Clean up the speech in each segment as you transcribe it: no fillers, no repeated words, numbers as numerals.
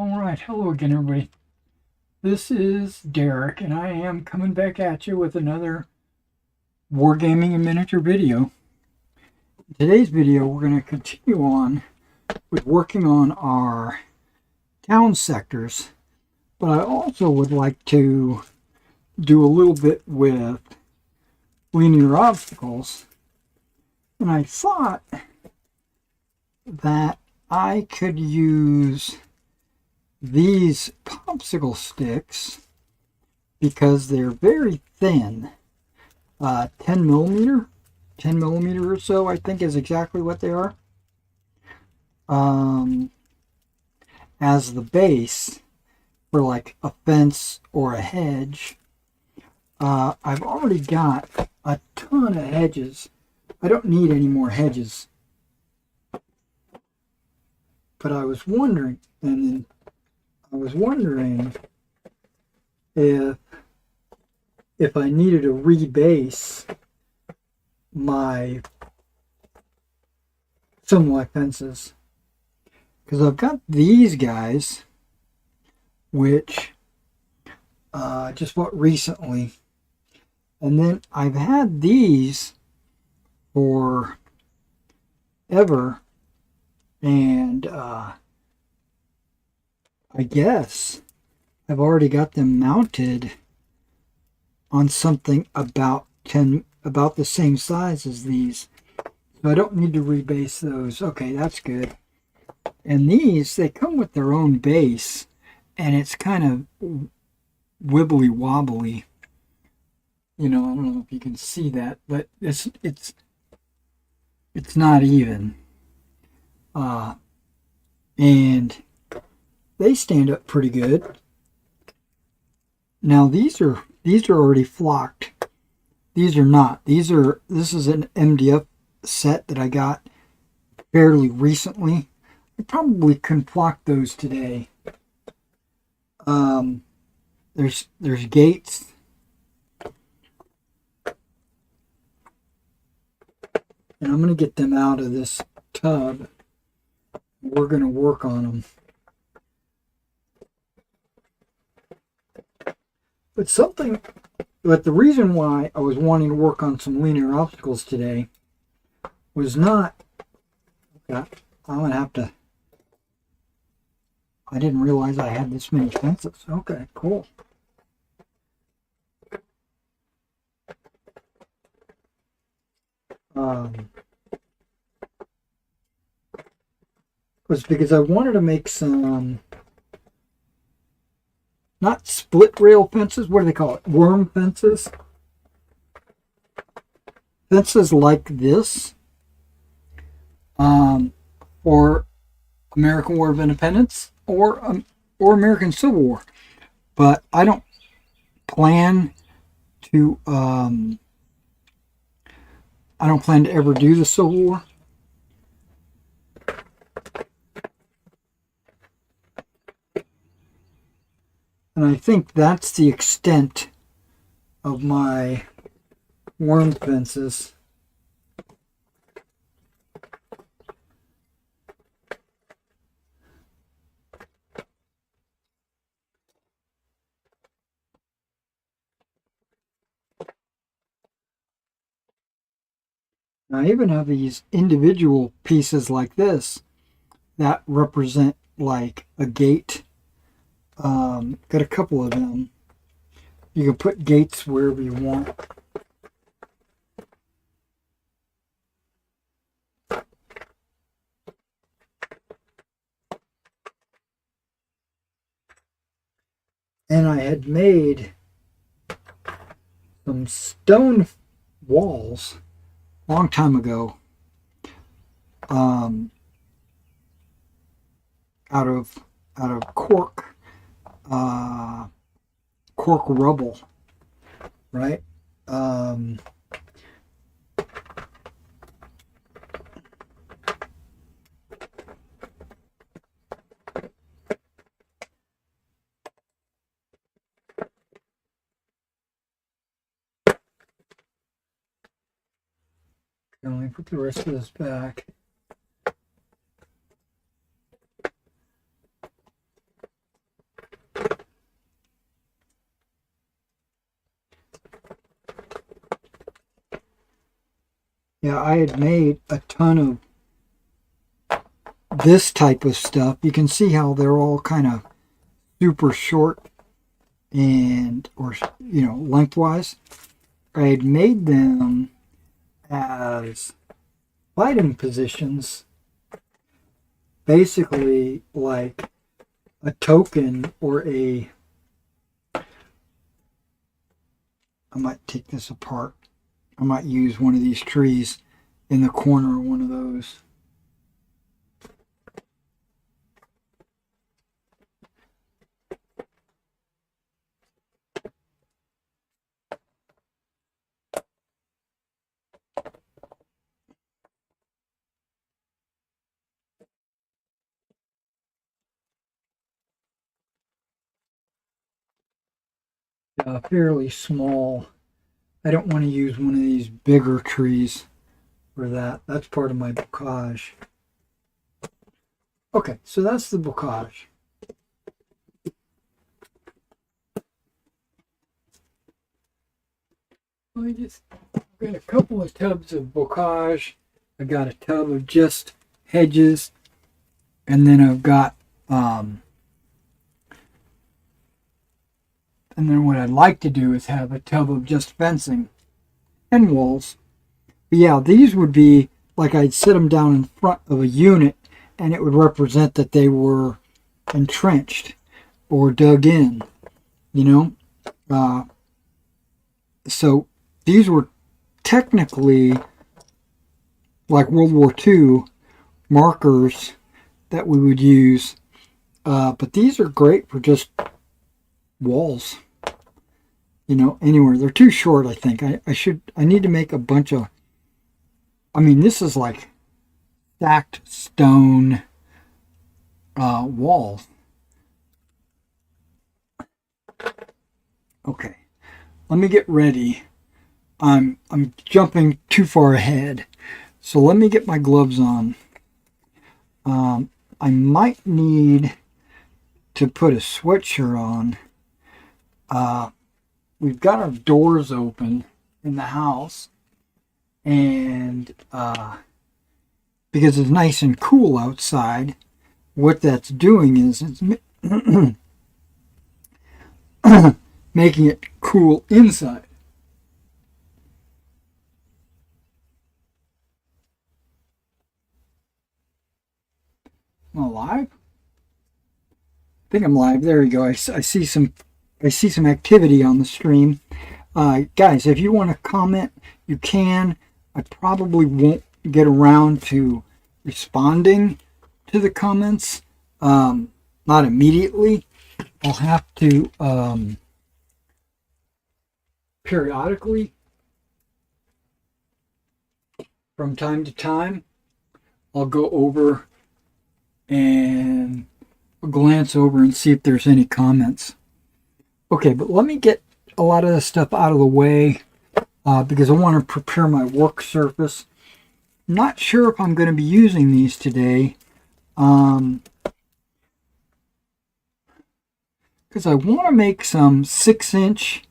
Alright, hello again everybody. This is Derek and I am coming back at you with another Wargaming and miniature video. In today's video we're going to continue on with working on our town sectors, but I also would like to do a little bit with linear obstacles, and I thought that I could use these popsicle sticks because they're very thin. 10 millimeter or so, I think, is exactly what they are, as the base for like a fence or a hedge. I've already got a ton of hedges. I don't need any more hedges, but I was wondering, if I needed to rebase some of my fences, because I've got these guys which just bought recently, and then I've had these for ever, and I guess I've already got them mounted on something about the same size as these, so I don't need to rebase those. Okay, that's good. And these, they come with their own base, and it's kind of wibbly wobbly. You know, I don't know if you can see that, but it's not even. And they stand up pretty good. Now these are already flocked. These are not. This is an MDF set that I got fairly recently. I probably can flock those today. There's gates. And I'm going to get them out of this tub. We're going to work on them. But the reason why I was wanting to work on some linear obstacles today was not, okay, I'm going to have to, I didn't realize I had this many fences. Okay, cool. Was because I wanted to make some, not split rail fences, what do they call it? Worm fences. Fences like this, or American War of Independence, or American Civil War. But I don't plan to, ever do the Civil War. And I think that's the extent of my worm fences. I even have these individual pieces like this that represent like a gate. Got a couple of them. You can put gates wherever you want. And I had made some stone walls a long time ago, out of cork rubble, right? Let me put the rest of this back. Yeah, I had made a ton of this type of stuff. You can see how they're all kind of super short and, or, you know, lengthwise. I had made them as fighting positions, basically like a token or a, I might take this apart. I might use one of these trees in the corner of one of those. Fairly small. I don't want to use one of these bigger trees for that. That's part of my bocage. Okay, so that's the bocage. I just got a couple of tubs of bocage. I got a tub of just hedges, and then I've got and then what I'd like to do is have a tub of just fencing and walls. But yeah, these would be like I'd sit them down in front of a unit, and it would represent that they were entrenched or dug in, you know. So these were technically like World War II markers that we would use, but these are great for just walls, you know, anywhere. They're too short, I think. I need to make a bunch of, I mean, this is like stacked stone walls. Okay, let me get ready. I'm jumping too far ahead, so let me get my gloves on. I might need to put a sweatshirt on. We've got our doors open in the house, and because it's nice and cool outside, what that's doing is it's making it cool inside. Am I live? I think I'm live. There we go. I see some activity on the stream. Guys, if you want to comment, you can. I probably won't get around to responding to the comments. Not immediately. I'll have to periodically, from time to time, I'll go over and glance over and see if there's any comments. Okay, but let me get a lot of this stuff out of the way because I want to prepare my work surface. Not sure if I'm going to be using these today because I want to make some 6-inch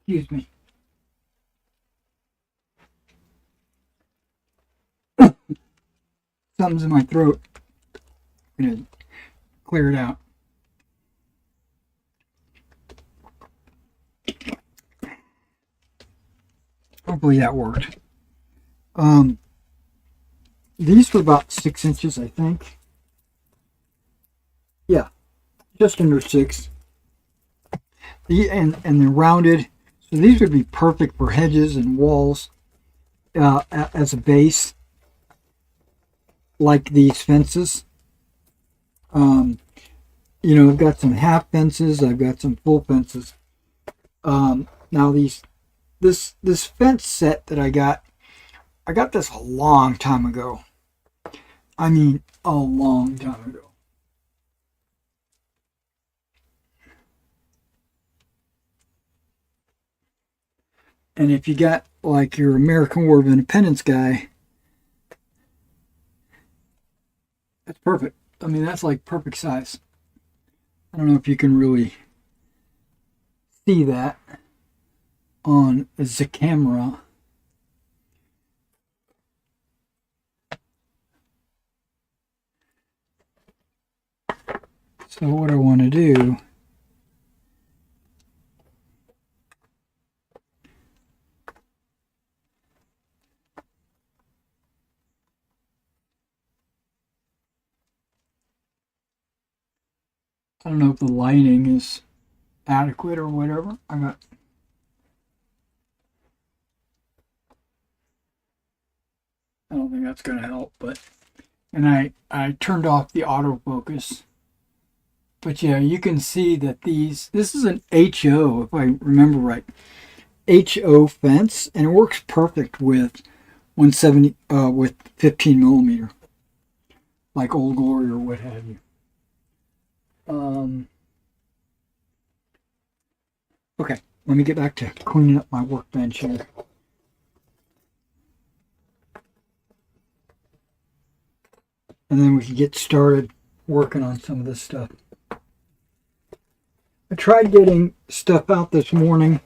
excuse me. Something's in my throat. I'm going to clear it out. Hopefully that worked. These were about 6 inches, I think. Yeah, just under 6. And they're rounded. So these would be perfect for hedges and walls as a base, like these fences. You know, I've got some half fences. I've got some full fences. Now this fence set that I got this a long time ago. I mean, a long time ago. And if you got like your American War of Independence guy, that's perfect. I mean, that's like perfect size. I don't know if you can really see that on the camera. So what I want to do, I don't know if the lighting is adequate or whatever. I don't think that's going to help, but, and I turned off the autofocus. But yeah, you can see that this is an HO, if I remember right, HO fence, and it works perfect with 170, with 15 millimeter, like Old Glory or what have you. Okay, let me get back to cleaning up my workbench here. And then we can get started working on some of this stuff. I tried getting stuff out this morning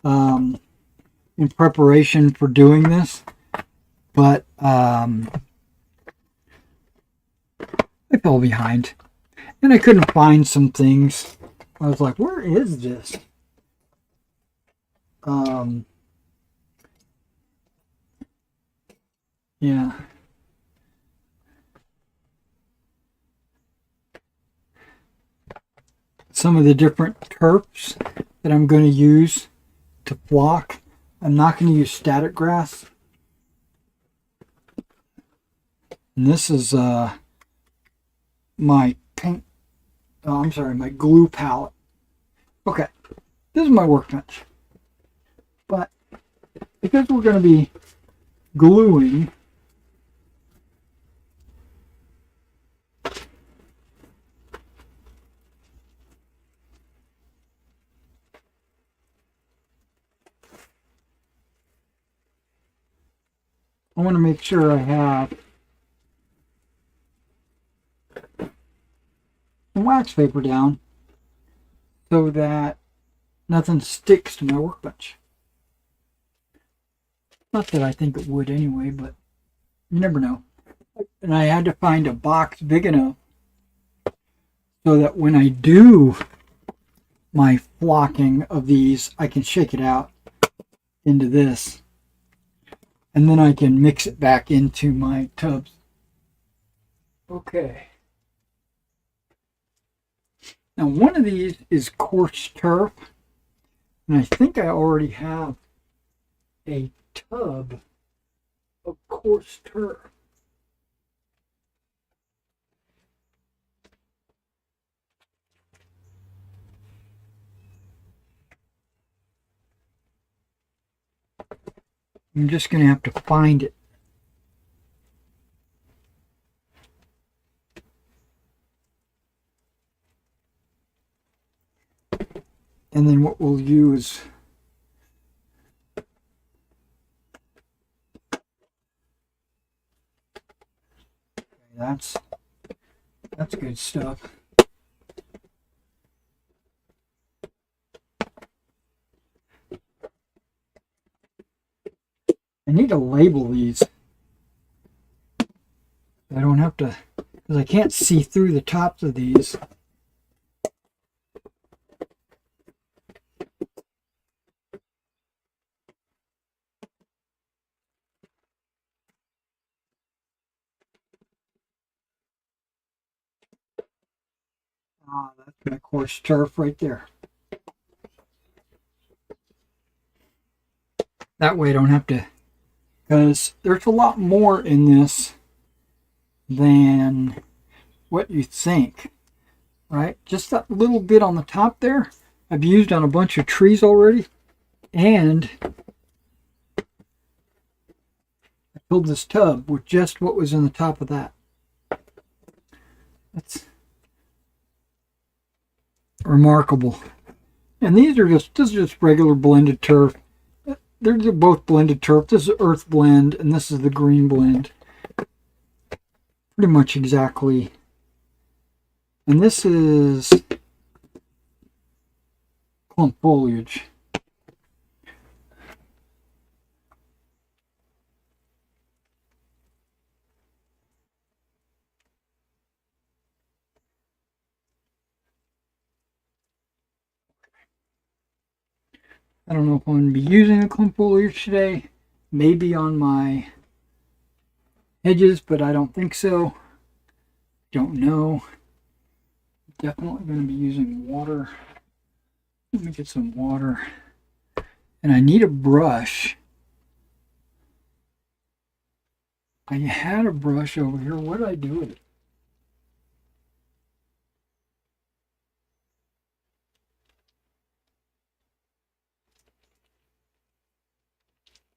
in preparation for doing this, but I fell behind and I couldn't find some things. I was like, where is this? Yeah. Some of the different turfs that I'm going to use to flock. I'm not going to use static grass. And this is my paint, my glue palette. Okay, this is my workbench. But because we're going to be gluing, I want to make sure I have some wax paper down so that nothing sticks to my workbench. Not that I think it would anyway, but you never know. And I had to find a box big enough so that when I do my flocking of these, I can shake it out into this. And then I can mix it back into my tubs. Okay. Now one of these is coarse turf. And I think I already have a tub of coarse turf. I'm just going to have to find it. And then what we'll use, that's good stuff. I need to label these. I don't have to, because I can't see through the tops of these. Ah, that's my coarse turf right there. That way I don't have to, because there's a lot more in this than what you think, right? Just that little bit on the top there, I've used on a bunch of trees already, and I filled this tub with just what was in the top of that. That's remarkable. And this is just regular blended turf. They're both blended turf. This is earth blend, and this is the green blend. Pretty much exactly. And this is clump foliage. I don't know if I'm going to be using the clump foliage today. Maybe on my hedges, but I don't think so. Don't know. Definitely going to be using water. Let me get some water. And I need a brush. I had a brush over here. What did I do with it?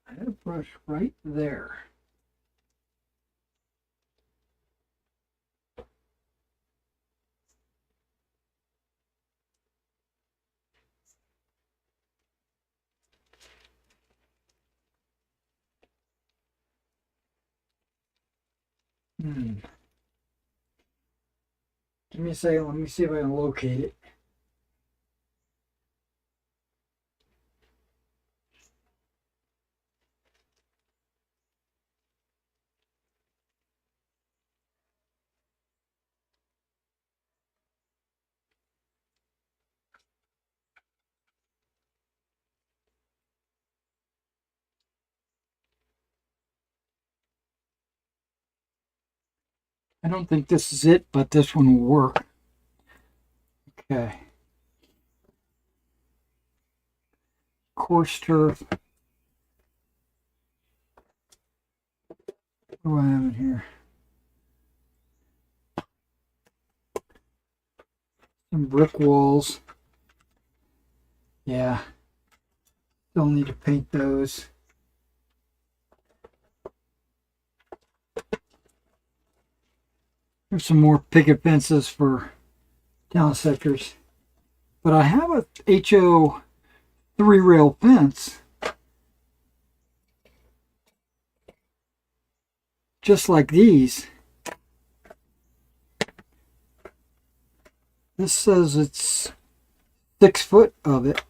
I had a brush right there. Give me a second. Let me see if I can locate it. I don't think this is it, but this one will work. Okay. Coarse turf. What do I have in here? Some brick walls. Yeah. Still need to paint those. There's some more picket fences for down sectors. But I have a HO 3-rail fence. Just like these. This says it's 6 foot of it.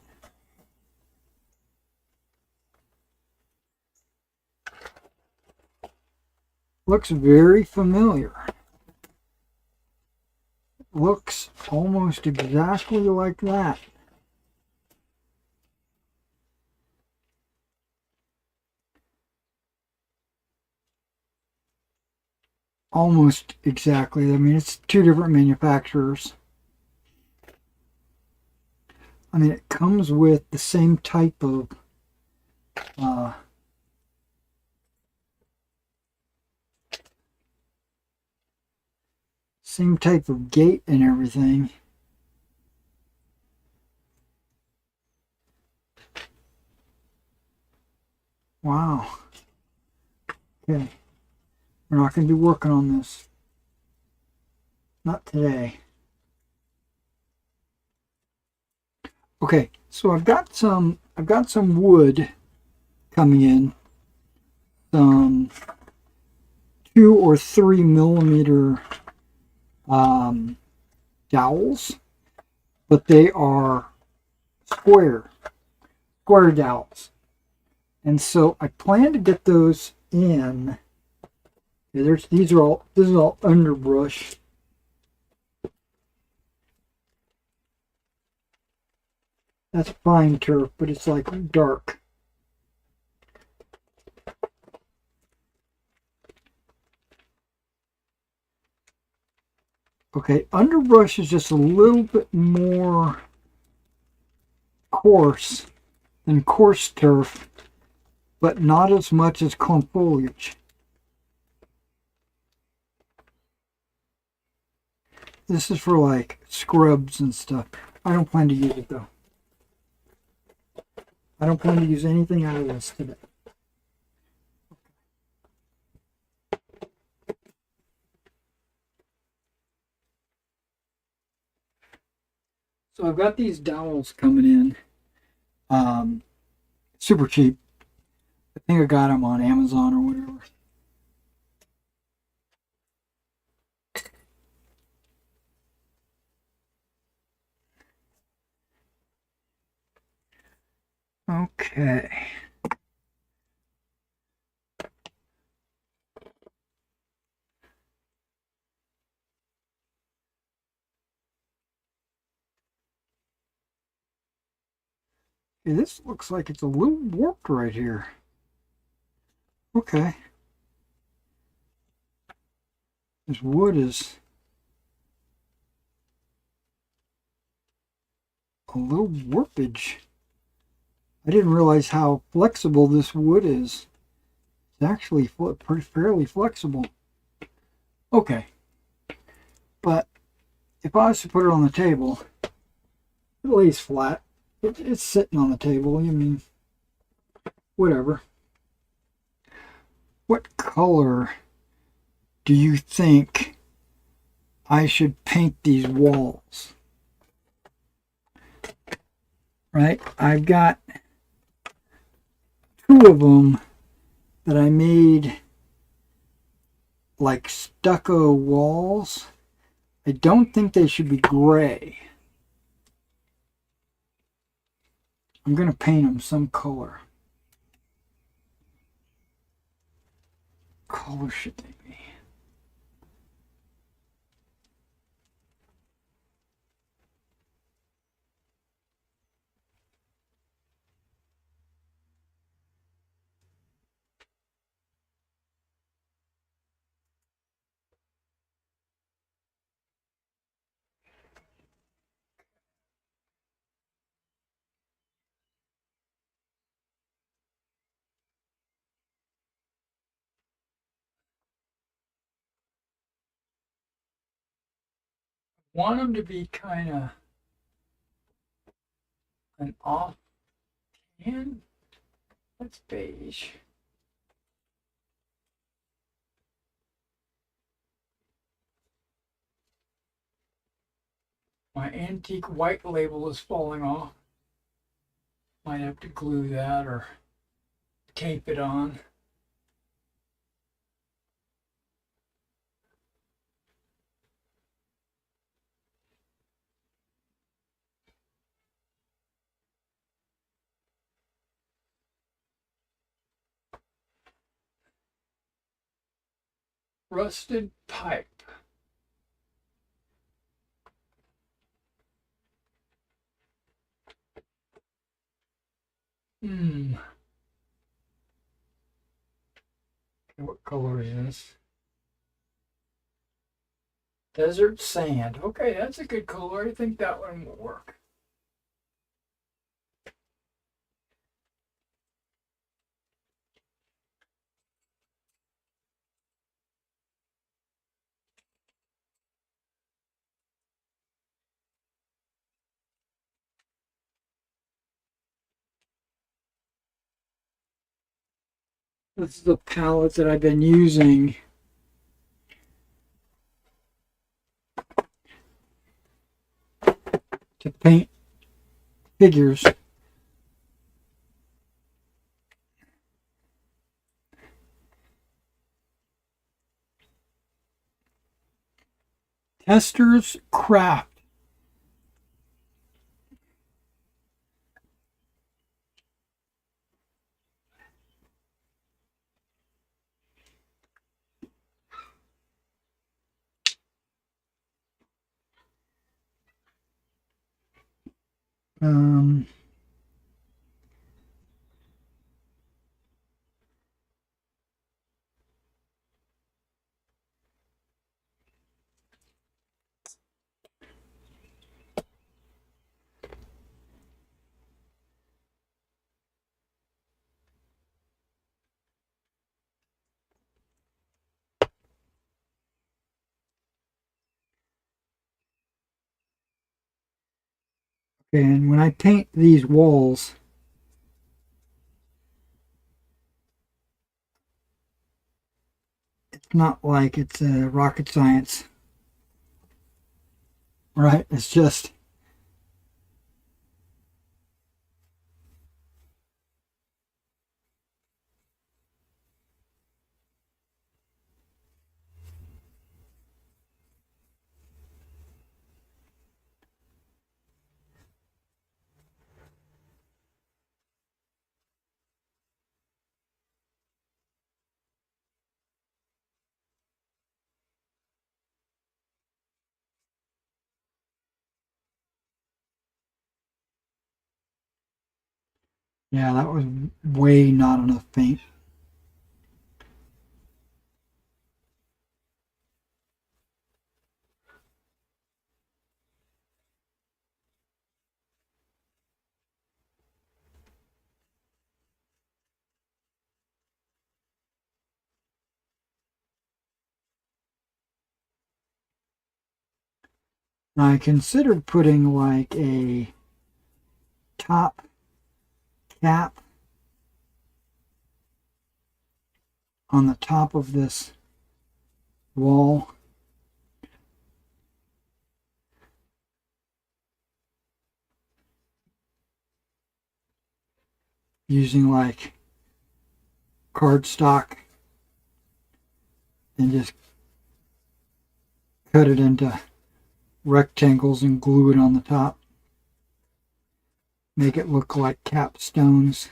Looks very familiar. Looks almost exactly like that. Almost exactly. I mean, it's 2 different manufacturers. I mean, it comes with the same type of gate and everything. Wow. Okay. We're not going to be working on this. Not today. Okay, so I've got some wood coming in. Some 2 or 3 millimeter dowels, but they are square dowels. And so I plan to get those in. This is all underbrush. That's fine turf, but it's like dark. Okay, underbrush is just a little bit more coarse than coarse turf, but not as much as clump foliage. This is for like scrubs and stuff. I don't plan to use it though. I don't plan to use anything out of this today. So I've got these dowels coming in. Super cheap. I think I got them on Amazon or whatever. Okay. Okay, this looks like it's a little warped right here. Okay. This wood is a little warpage. I didn't realize how flexible this wood is. It's actually fairly flexible. Okay. But if I was to put it on the table, it lays flat. It's sitting on the table. I mean, whatever. What color do you think I should paint these walls? Right? I've got two of them that I made like stucco walls. I don't think they should be gray. I'm going to paint them some color. Color should they be? Want them to be kind of an off tan. That's beige. My antique white label is falling off. Might have to glue that or tape it on. Rusted pipe. Okay, what color is this? Desert sand. Okay, that's a good color. I think that one will work. This is the palette that I've been using to paint figures. Tester's Craft. Um, and when I paint these walls, it's not like it's rocket science, right? It's just Yeah, that was way not enough paint. I considered putting like a top cap on the top of this wall, using like cardstock and just cut it into rectangles and glue it on the top. Make it look like capstones.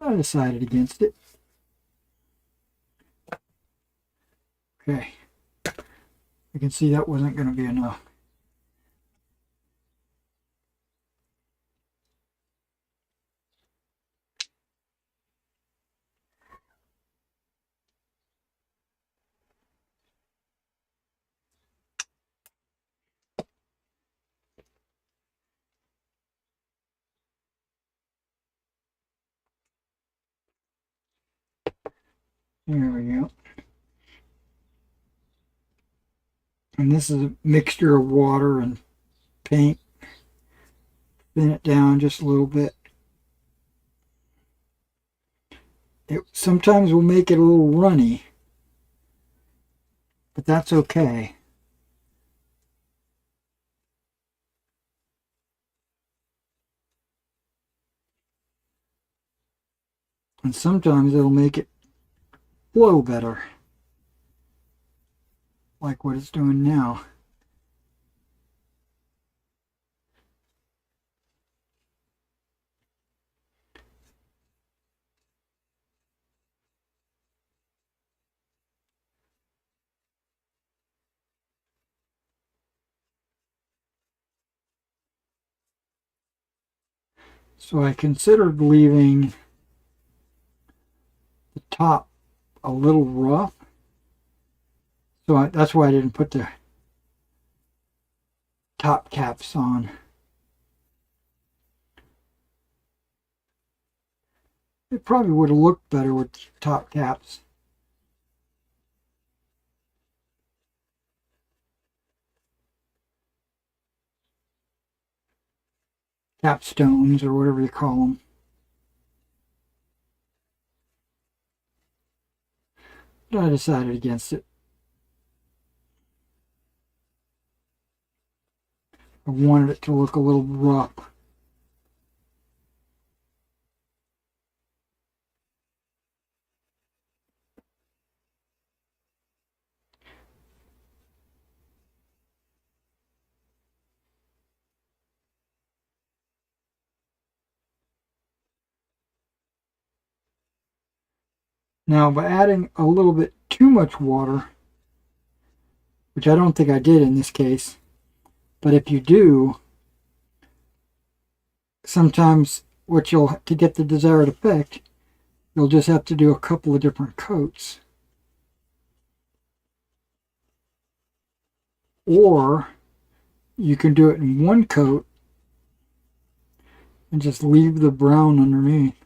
I decided against it. Okay. I can see that wasn't going to be enough. There we go. And this is a mixture of water and paint. Thin it down just a little bit. It sometimes will make it a little runny, but that's okay. And sometimes it'll make it flow better, like what it's doing now. So I considered leaving the top a little rough. So that's why I didn't put the top caps on. It probably would have looked better with top caps. Capstones or whatever you call them. But I decided against it. I wanted it to look a little rough. Now, by adding a little bit too much water, which I don't think I did in this case, but if you do, sometimes to get the desired effect, you'll just have to do a couple of different coats. Or you can do it in one coat and just leave the brown underneath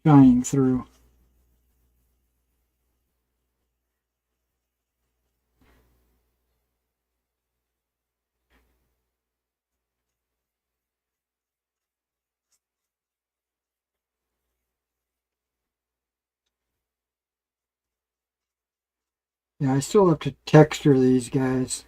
shining through. Yeah, I still have to texture these guys.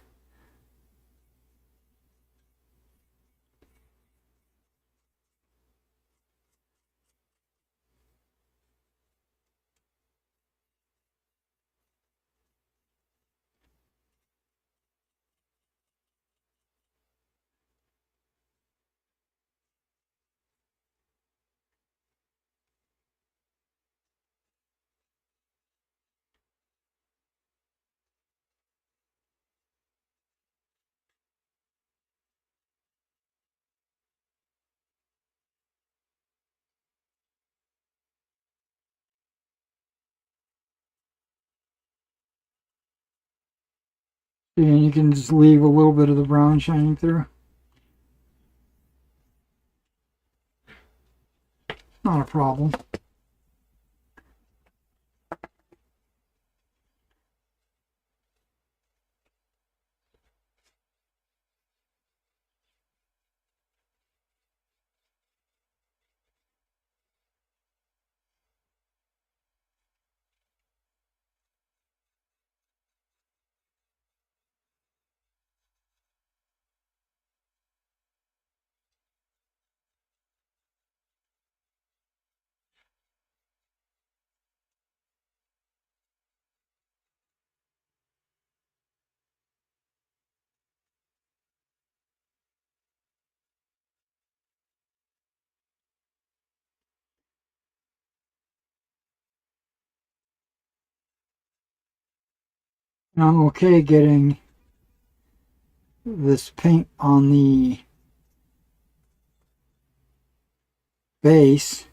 And you can just leave a little bit of the brown shining through. Not a problem. And I'm okay getting this paint on the base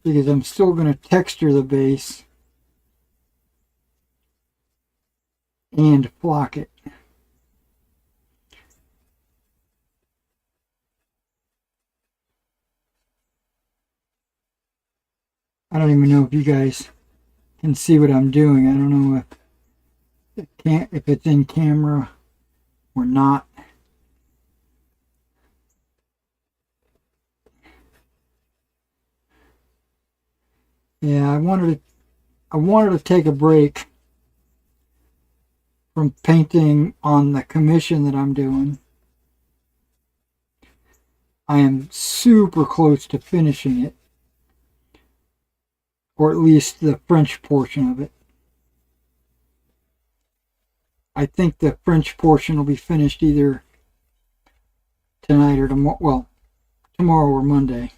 because I'm still going to texture the base and flock it. I don't even know if you guys can see what I'm doing. I don't know if it's in camera or not. Yeah, I wanted to take a break from painting on the commission that I'm doing. I am super close to finishing it, or at least the French portion of it. I think the French portion will be finished either tonight or tomorrow. Well, tomorrow or Monday.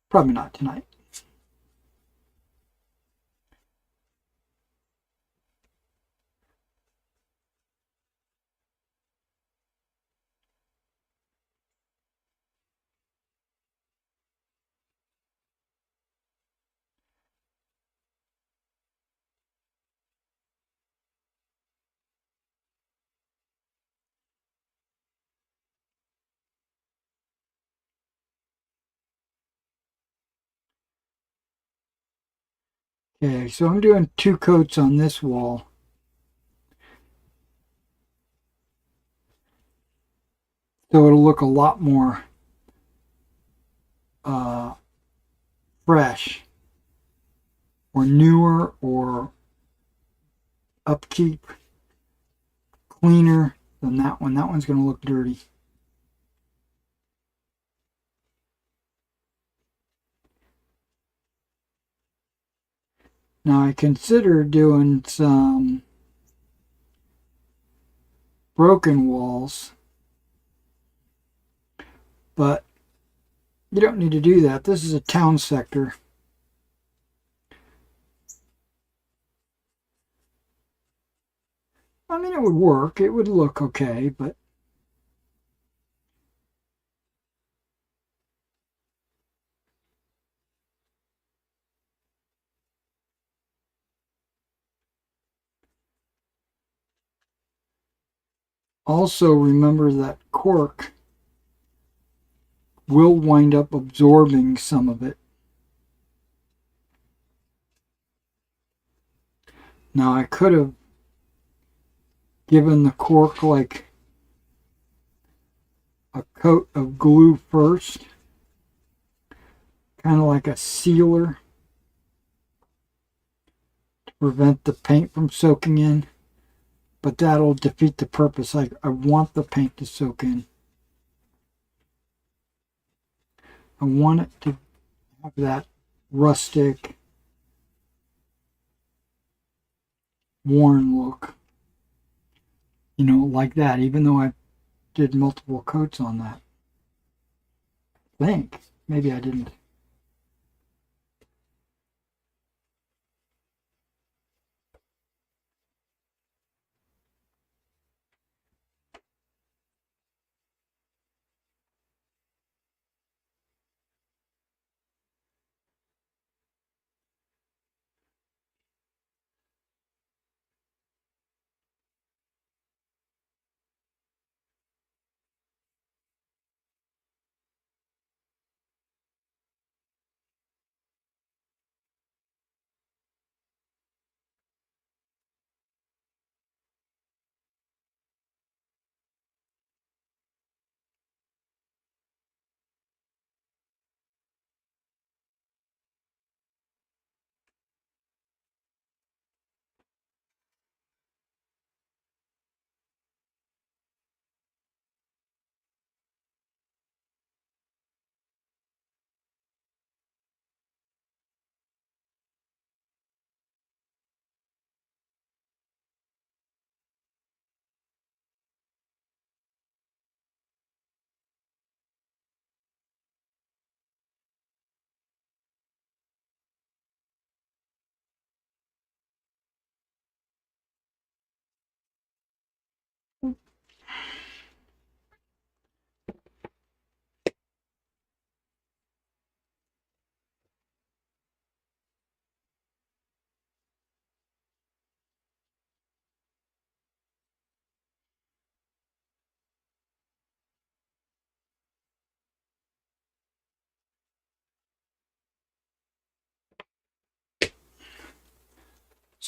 Probably not tonight. Okay, so I'm doing 2 coats on this wall. So it'll look a lot more fresh or newer or upkeep cleaner than that one. That one's going to look dirty. Now I consider doing some broken walls, but you don't need to do that. This is a town sector. I mean, it would work. It would look okay, but also remember that cork will wind up absorbing some of it. Now I could have given the cork like a coat of glue first, kind of like a sealer to prevent the paint from soaking in, but that'll defeat the purpose. I want the paint to soak in. I want it to have that rustic, worn look. You know, like that, even though I did multiple coats on that. I think. Maybe I didn't.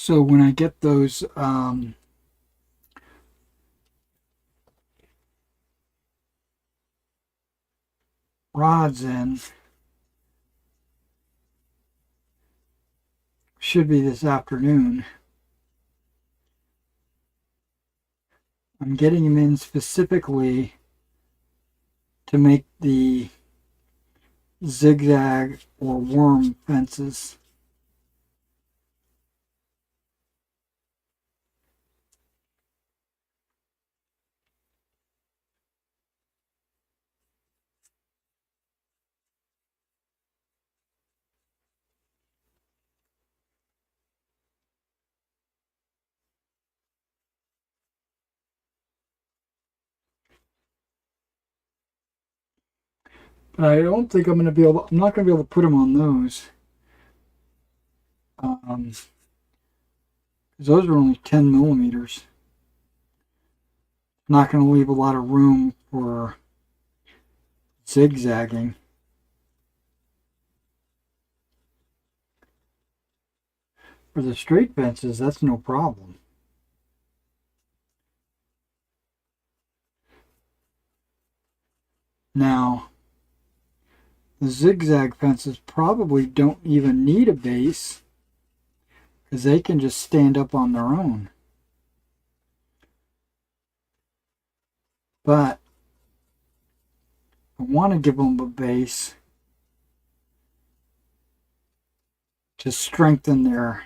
So when I get those rods in, should be this afternoon, I'm getting them in specifically to make the zigzag or worm fences. But I don't think I'm going to be able to, I'm not going to be able to put them on those. Because those are only 10 millimeters. Not going to leave a lot of room for zigzagging. For the straight fences, that's no problem. Now, the zigzag fences probably don't even need a base because they can just stand up on their own. But I want to give them a base to strengthen their,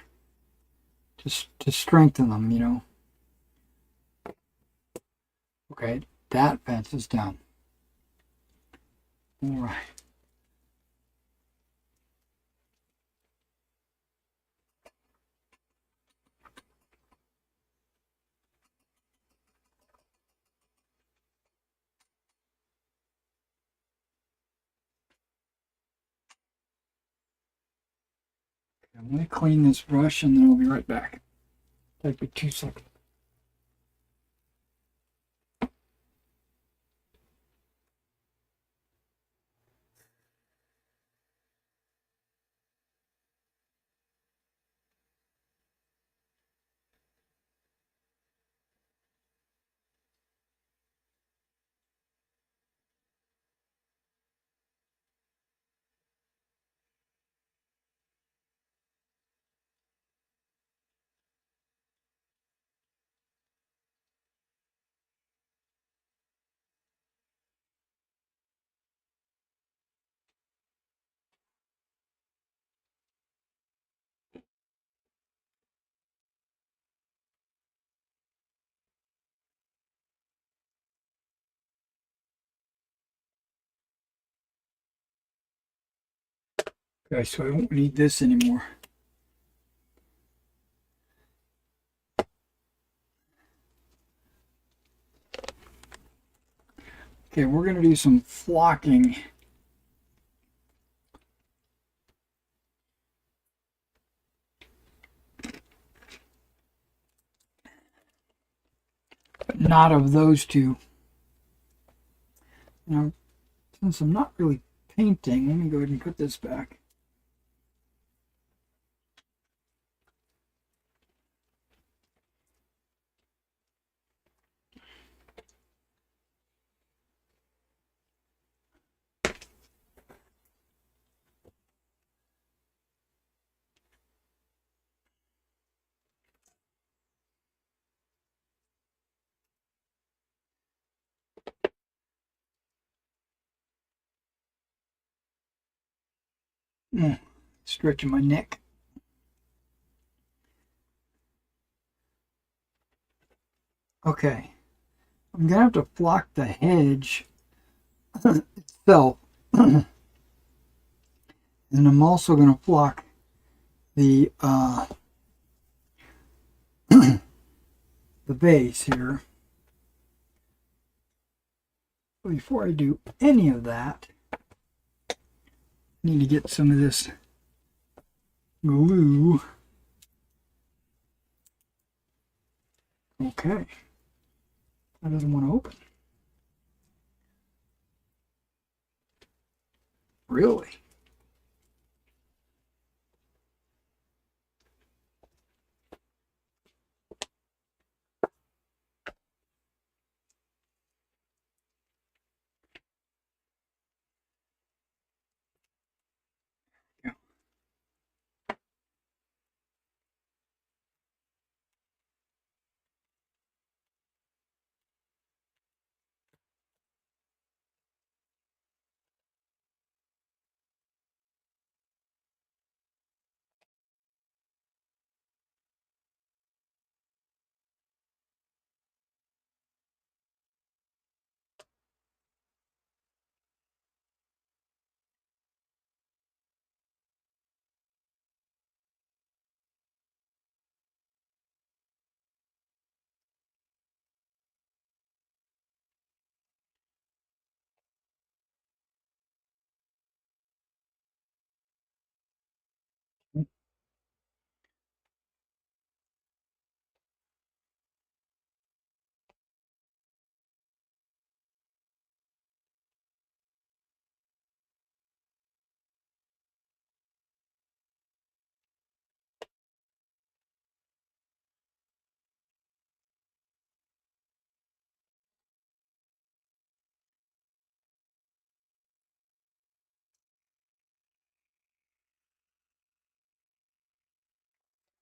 to strengthen them, you know. Okay, that fence is done. All right. I'm going to clean this brush and then I'll be right back. Take me 2 seconds. Okay, so I won't need this anymore. Okay, we're going to do some flocking. But not of those two. Now, since I'm not really painting, let me go ahead and put this back. Stretching my neck. Okay, I'm gonna have to flock the hedge itself, and I'm also gonna flock the the base here. But before I do any of that, I need to get some of this glue. Okay, that doesn't want to open. Really?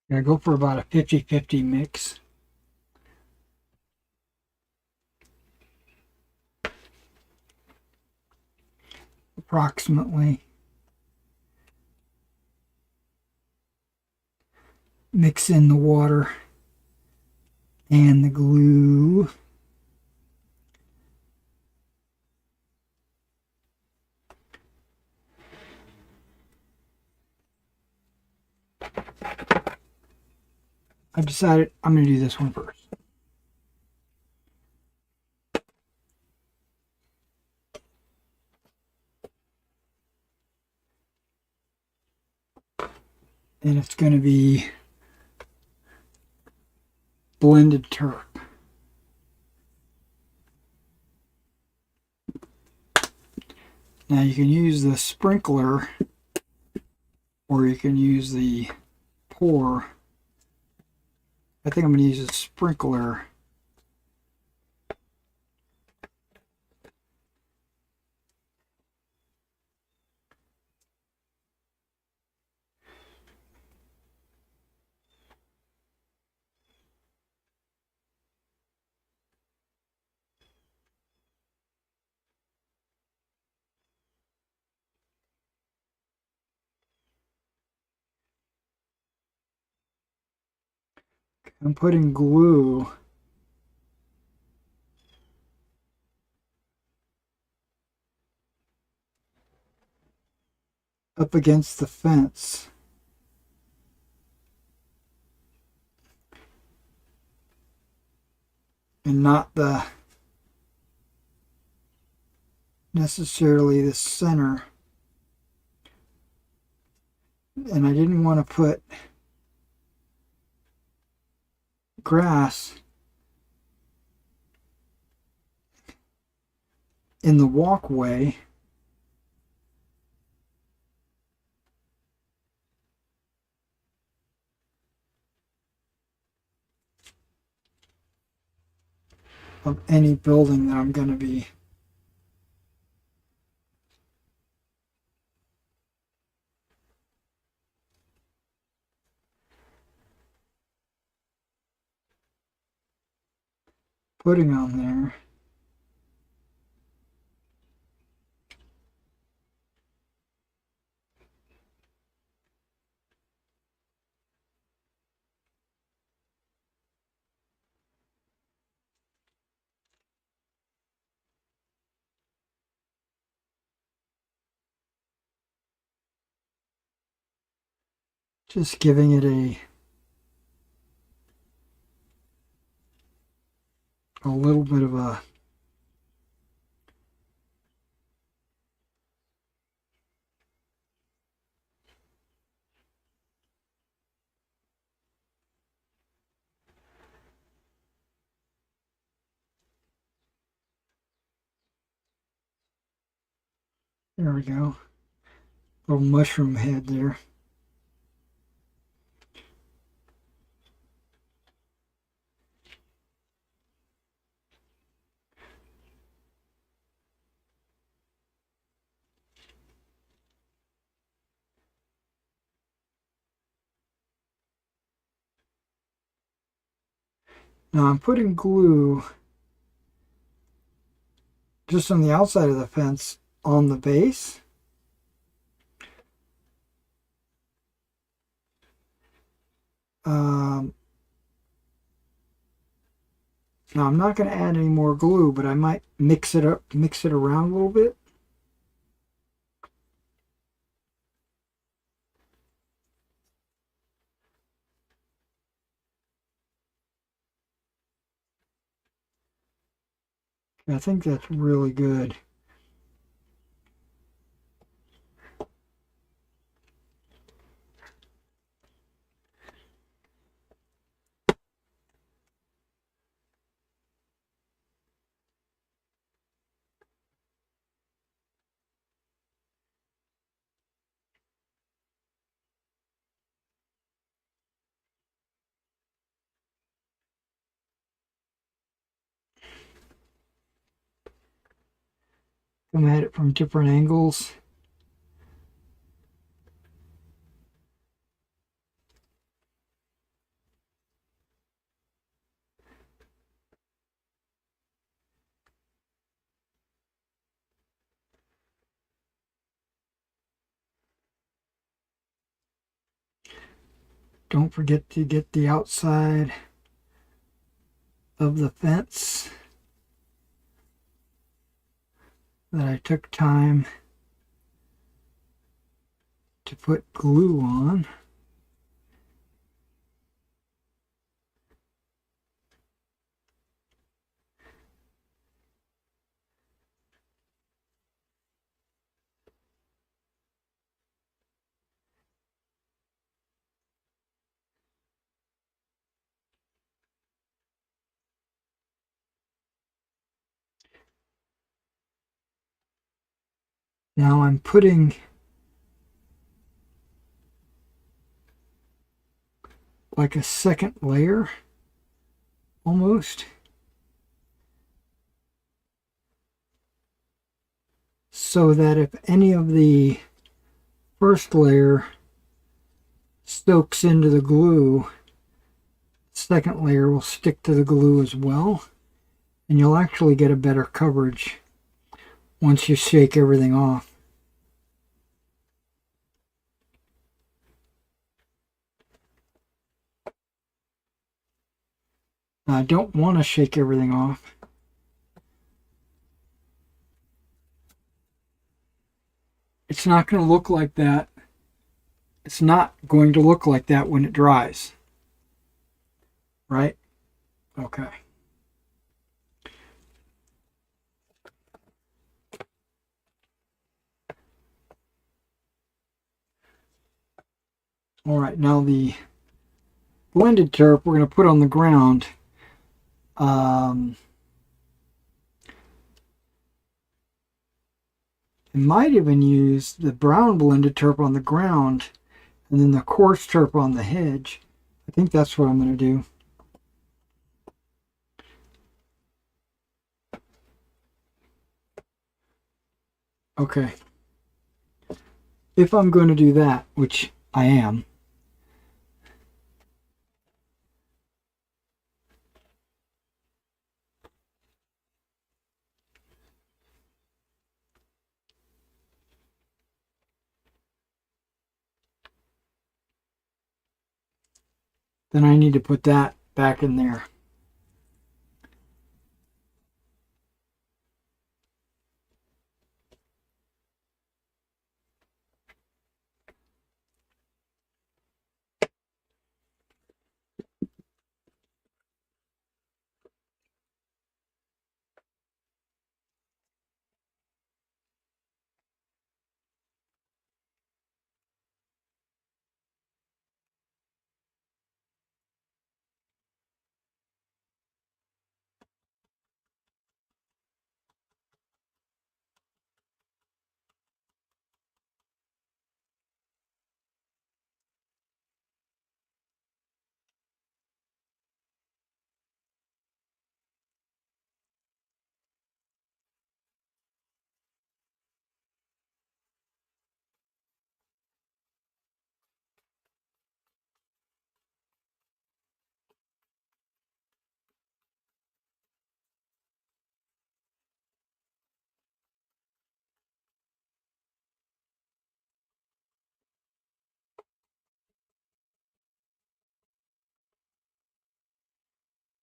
I go for about a 50-50 mix. Approximately. Mix in the water and the glue. I've decided I'm going to do this one first. And it's going to be blended turp. Now you can use the sprinkler or you can use the pour. I think I'm going to use a sprinkler. I'm putting glue up against the fence. And not the necessarily the center. And I didn't want to put grass in the walkway. Of any building that I'm going to be putting on there. Just giving it a little bit of a there we go. Little mushroom head there. Now I'm putting glue just on the outside of the fence on the base. Now I'm not going to add any more glue, but I might mix it up, mix it around a little bit. I think that's really good. Come at it from different angles. Don't forget to get the outside of the fence that I took time to put glue on. Now I'm putting like a second layer almost, so that if any of the first layer soaks into the glue, the second layer will stick to the glue as well, and you'll actually get a better coverage once you shake everything off. Now, I don't want to shake everything off. It's not going to look like that. It's not going to look like that when it dries. Right? Okay. All right, now the blended turp we're going to put on the ground. I might even use the brown blended turp on the ground and then the coarse turp on the hedge. I think that's what I'm going to do. Okay. If I'm going to do that, which I am, then I need to put that back in there.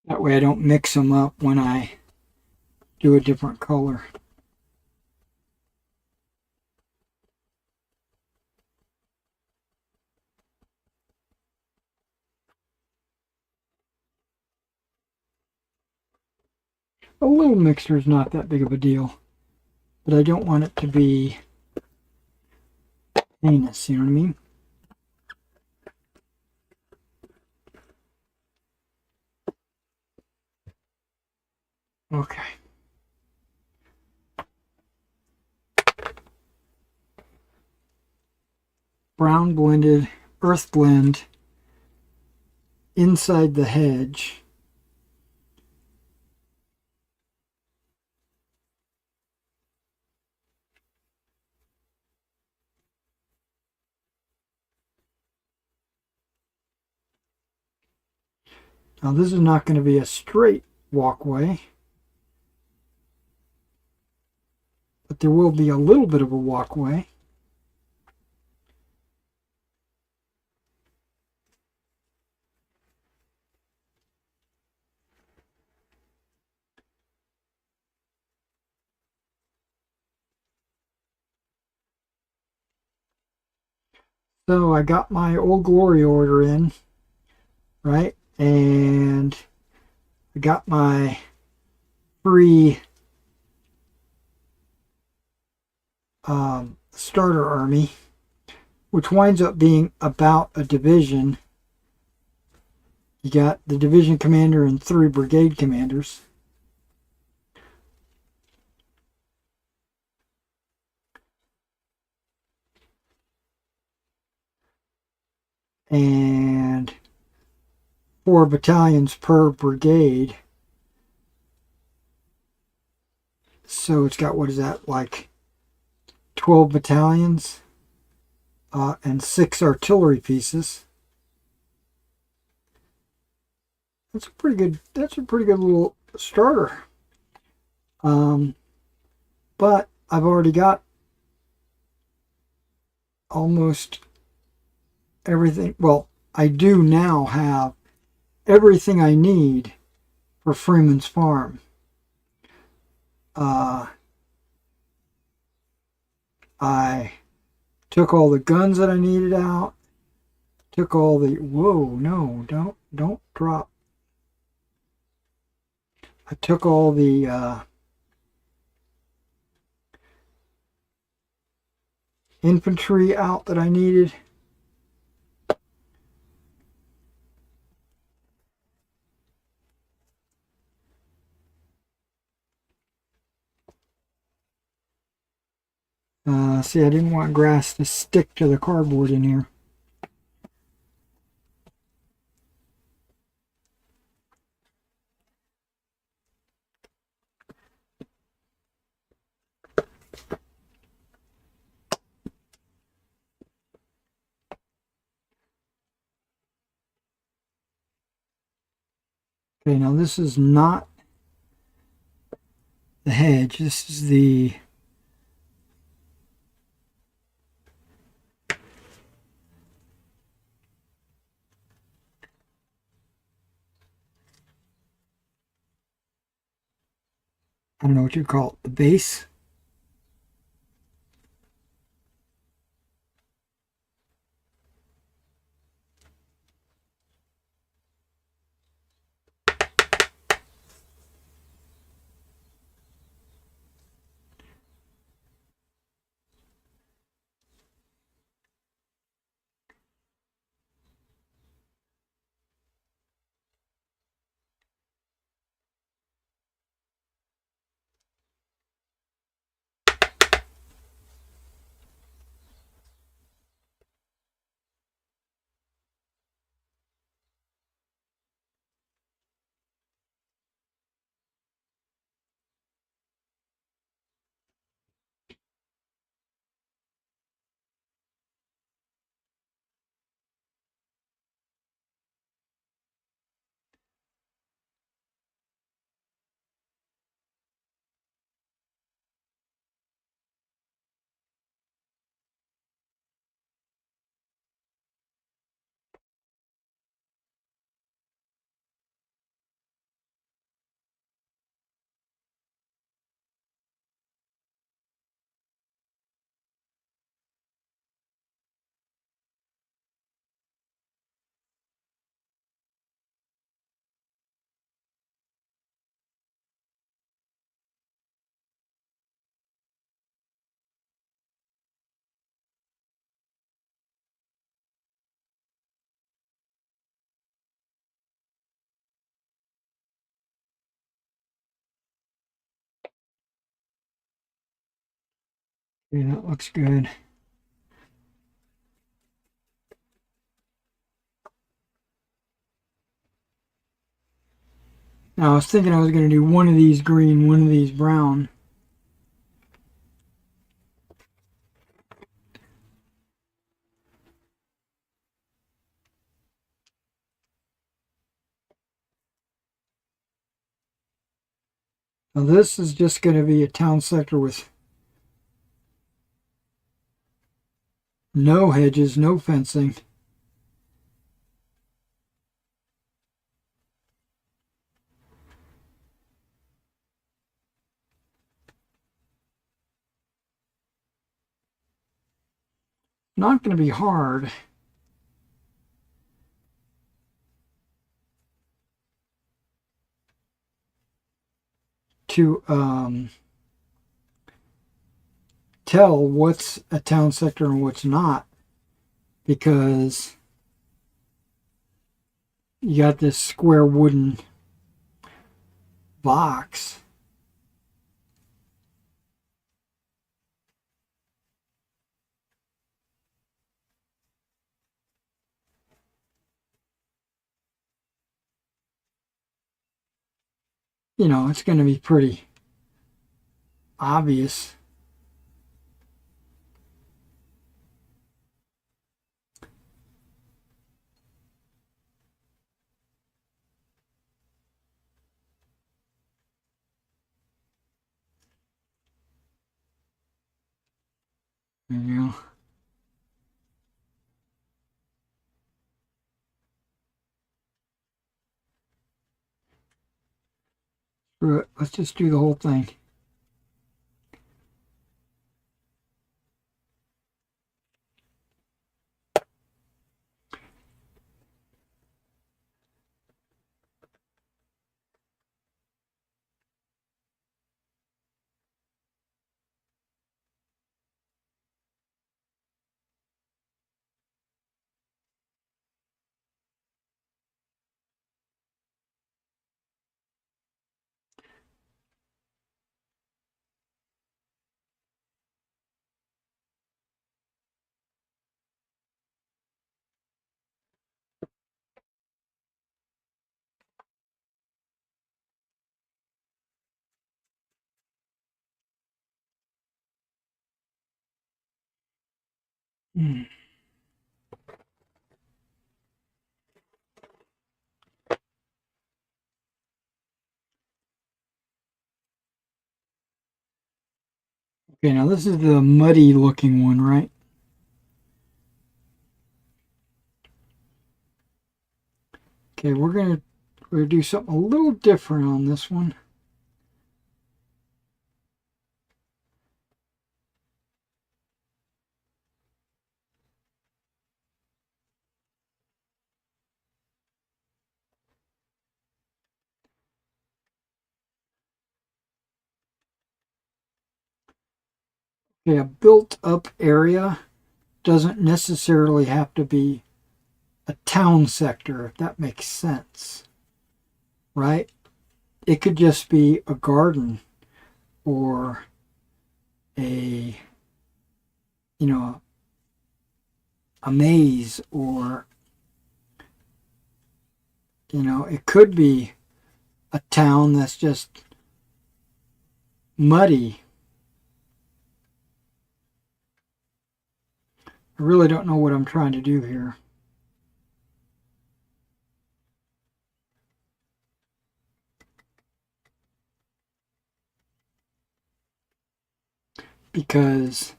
That way I don't mix them up when I do a different color. A little mixture is not that big of a deal, but I don't want it to be heinous, you know what I mean? Okay. Brown blended earth blend inside the hedge. Now this is not going to be a straight walkway, but there will be a little bit of a walkway. So I got my Old Glory order in, right? And I got my free starter army, which winds up being about a division. You got the division commander and 3 brigade commanders. And 4 battalions per brigade. So it's got, what is that, like 12 battalions and 6 artillery pieces. That's a pretty good little starter. But I've already got almost everything. Well, I do now have everything I need for Freeman's Farm. I took all the guns that I needed out. Took all the, whoa, no, don't drop. I took all the infantry out that I needed. See, I didn't want grass to stick to the cardboard in here. Okay, now this is not the hedge. This is the I don't know what you call it, the base. Okay, that looks good. Now I was thinking I was going to do one of these green, one of these brown. Now this is just going to be a town sector with no hedges, no fencing. not going to be hard to tell what's a town sector and what's not, because you got this square wooden box. You know, it's going to be pretty obvious. You know. Screw it. Let's just do the whole thing. Hmm. Okay, now this is the muddy looking one, right? Okay, we're gonna do something a little different on this one. Okay, a built up area doesn't necessarily have to be a town sector, if that makes sense, right? It could just be a garden or a, you know, a maze, or, you know, it could be a town that's just muddy. I really don't know what I'm trying to do here. Because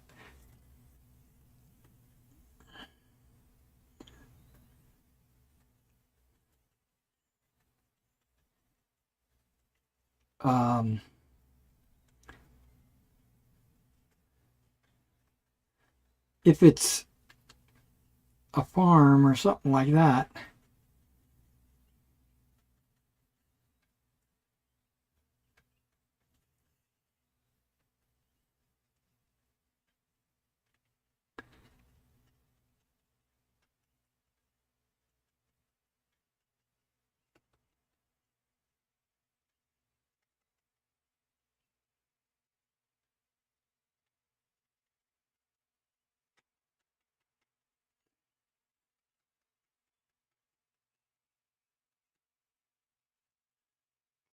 if it's a farm or something like that,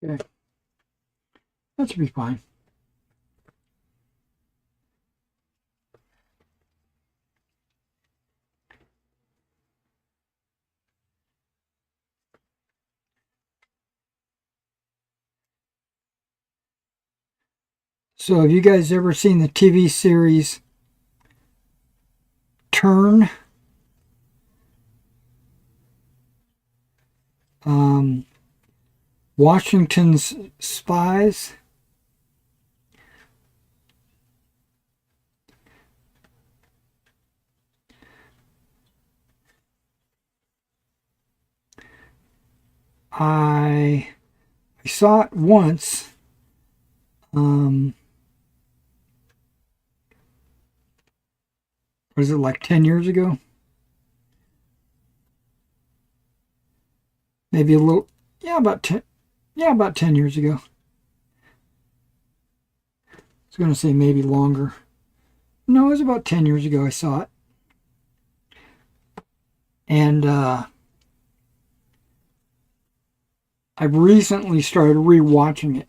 okay, that should be fine. So have you guys ever seen the TV series Turn? Um, Washington's Spies? I saw it once. Was it like 10 years ago? Maybe a little, yeah, about 10, yeah, about 10 years ago. I was going to say maybe longer. No, it was about 10 years ago I saw it. And I've recently started rewatching it.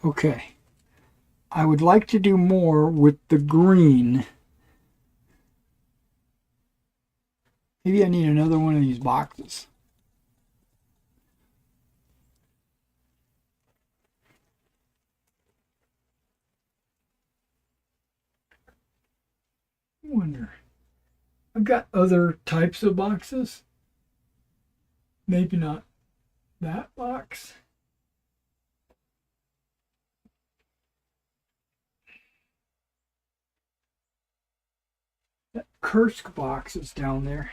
Okay. I would like to do more with the green. Maybe I need another one of these boxes. I wonder. I've got other types of boxes. Maybe not that box. That Kursk box is down there.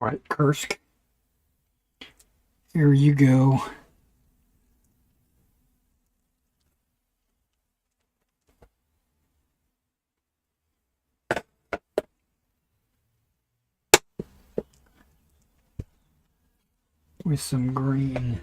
All right, Kursk. Here you go. With some green.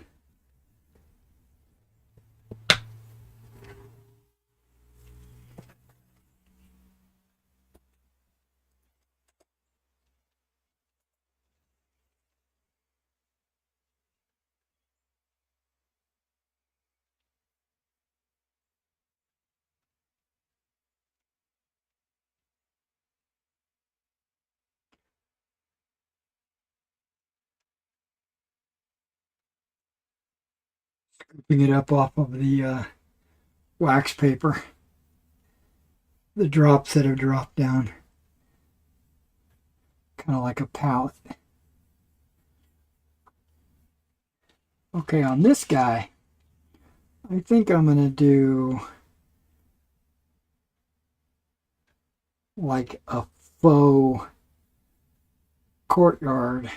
Scooping it up off of the wax paper. The drops that have dropped down. Kind of like a palette. Okay, on this guy, I think I'm going to do like a faux courtyard.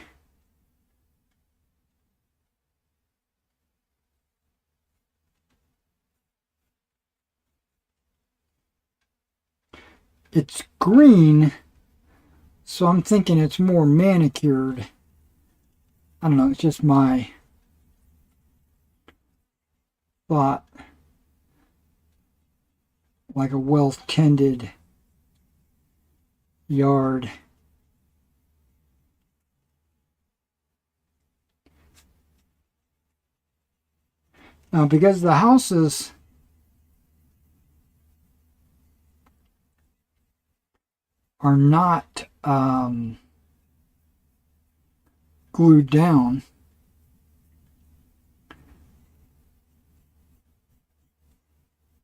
It's green, so I'm thinking it's more manicured. I don't know, it's just my thought. Like a well-tended yard. Now, because the houses are not glued down,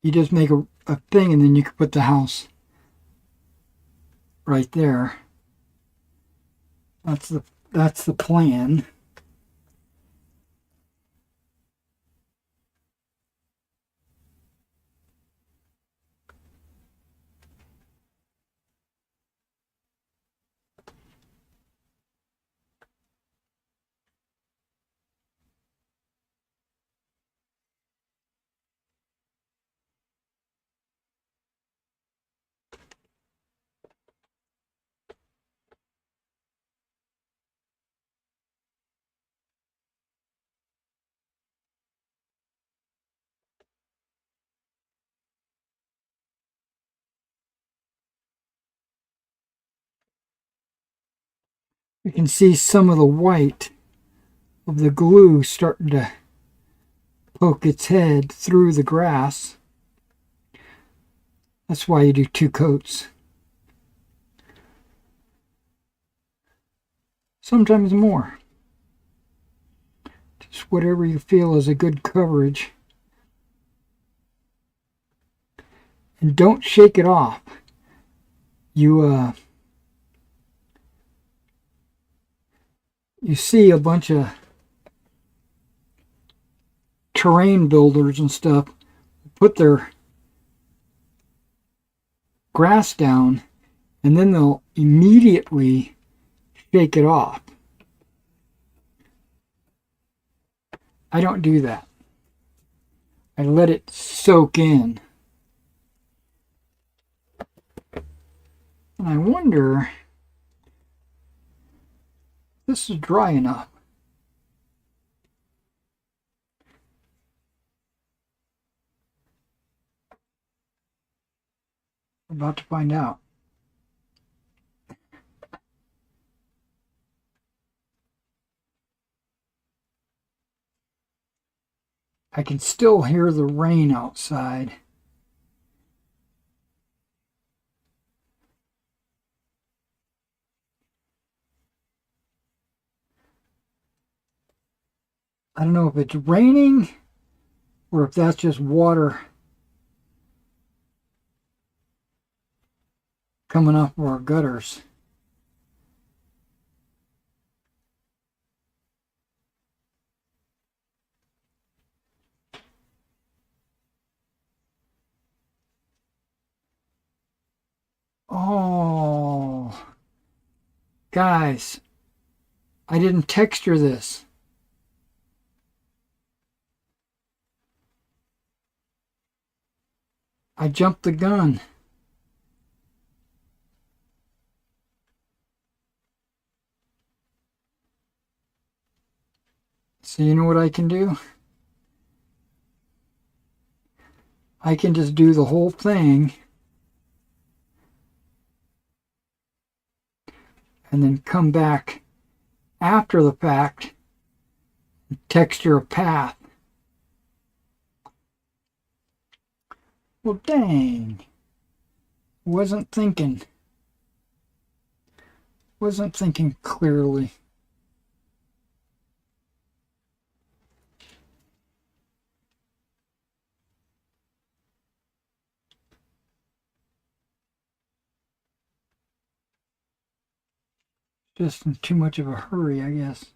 you just make a thing and then you can put the house right there. That's the plan. You can see some of the white of the glue starting to poke its head through the grass. That's why you do 2 coats. Sometimes more. Just whatever you feel is a good coverage. And don't shake it off. You see a bunch of terrain builders and stuff put their grass down and then they'll immediately shake it off. I don't do that. I let it soak in. And I wonder if this is dry enough. We're about to find out. I can still hear the rain outside. I don't know if it's raining or if that's just water coming off of our gutters. Oh, guys, I didn't texture this. I jumped the gun. So you know what I can do? I can just do the whole thing and then come back after the fact and texture a path. Well, dang. Wasn't thinking clearly. Just in too much of a hurry, I guess.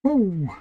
Oh.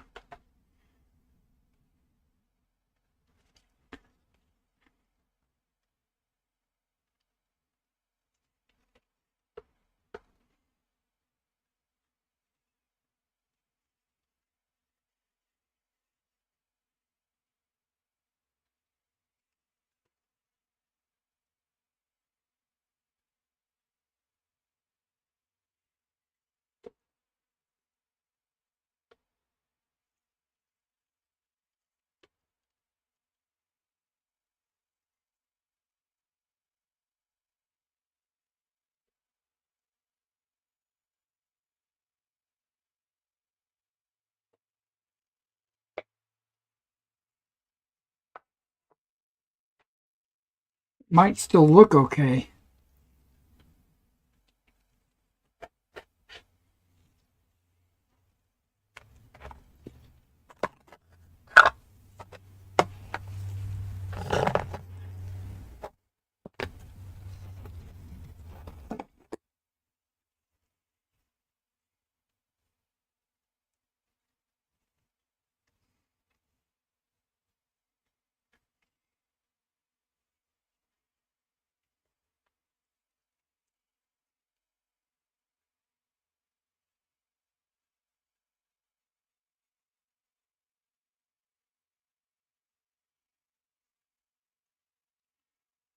Might still look okay.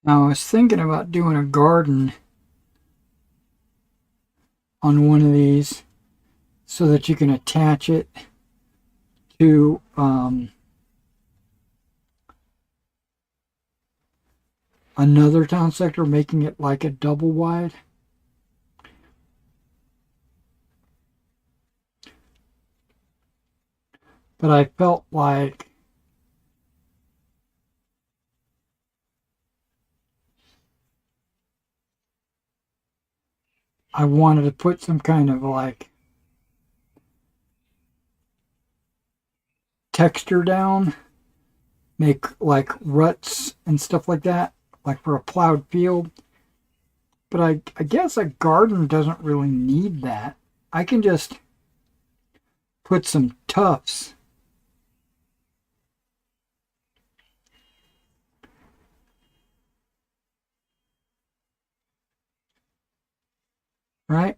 Now I was thinking about doing a garden on one of these so that you can attach it to another town sector, making it like a double wide. But I felt like I wanted to put some kind of like texture down, make like ruts and stuff like that, like for a plowed field. But I guess a garden doesn't really need that. I can just put some tufts, right?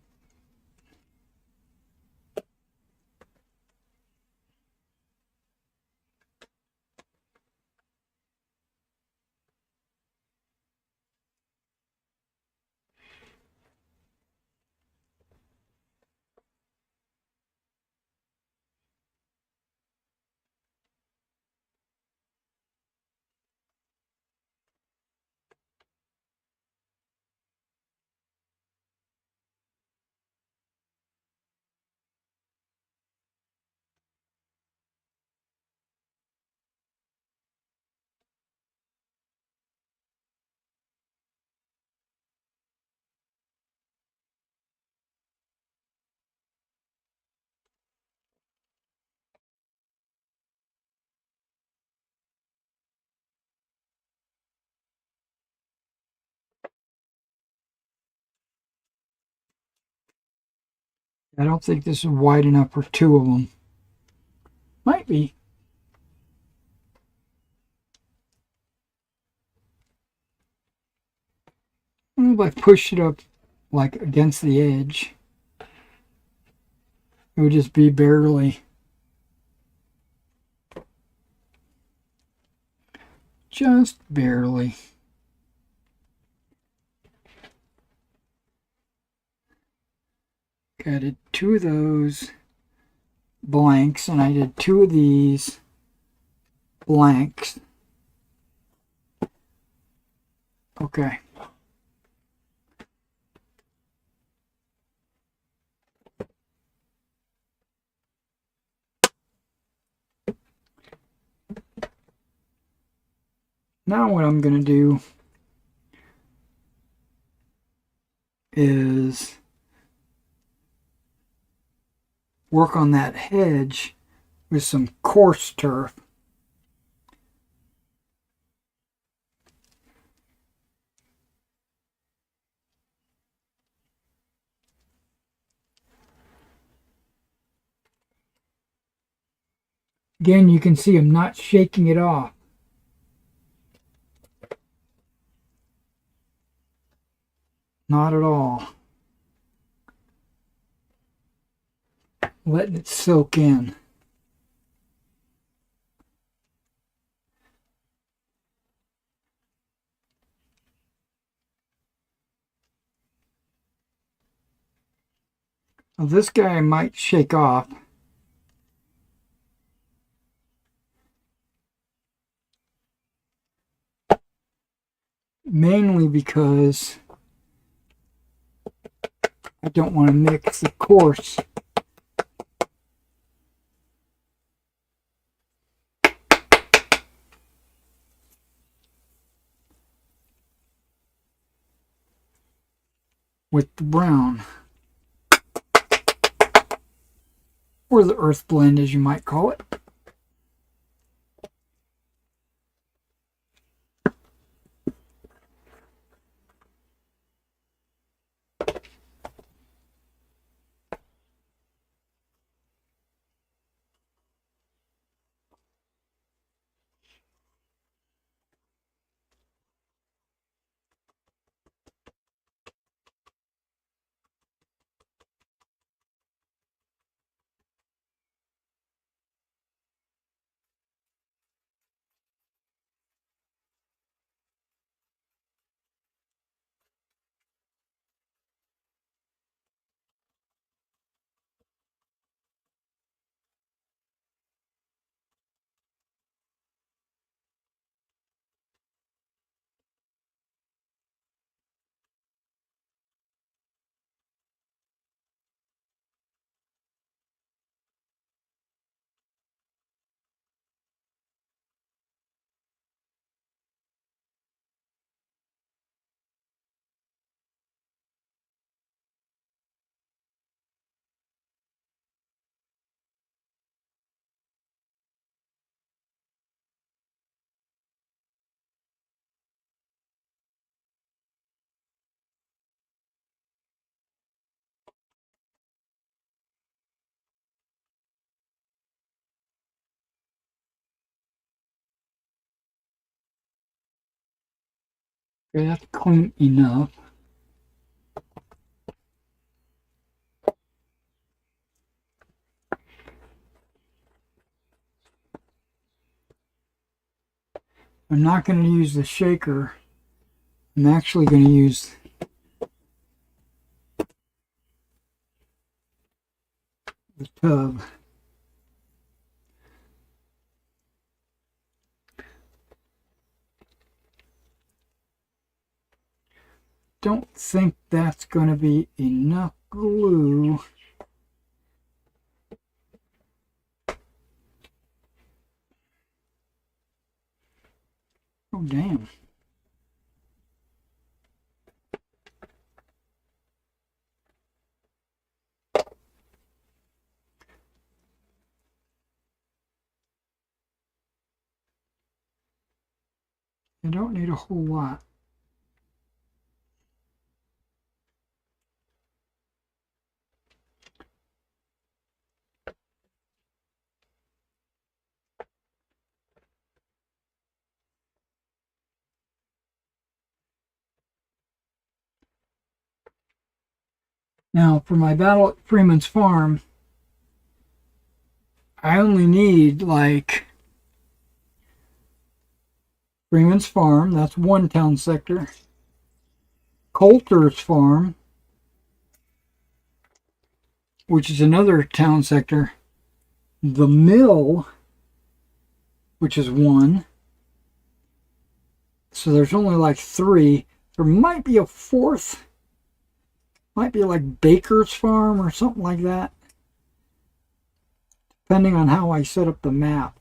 I don't think this is wide enough for two of them. Might be. If I push it up like against the edge, it would just be barely. Just barely. Okay, I did two of those blanks and I did two of these blanks. Okay. Now what I'm going to do is work on that hedge with some coarse turf. Again, you can see I'm not shaking it off. Not at all. Letting it soak in. Now this guy I might shake off. Mainly because I don't want to mix the coarse with the brown. Or the earth blend, as you might call it. Okay, that's clean enough. I'm not going to use the shaker. I'm actually going to use the tub. Don't think that's going to be enough glue. Oh, damn. I don't need a whole lot. Now, for my battle at Freeman's Farm, I only need like Freeman's Farm, that's one town sector. Coulter's Farm, which is another town sector. The Mill, which is one. So there's only like three. There might be a fourth. Might be like Baker's Farm or something like that. Depending on how I set up the map.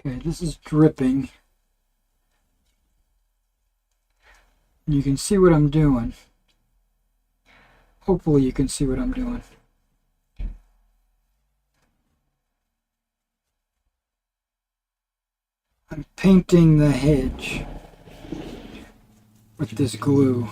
Okay, this is dripping. You can see what I'm doing. Hopefully you can see what I'm doing. I'm painting the hedge with this glue.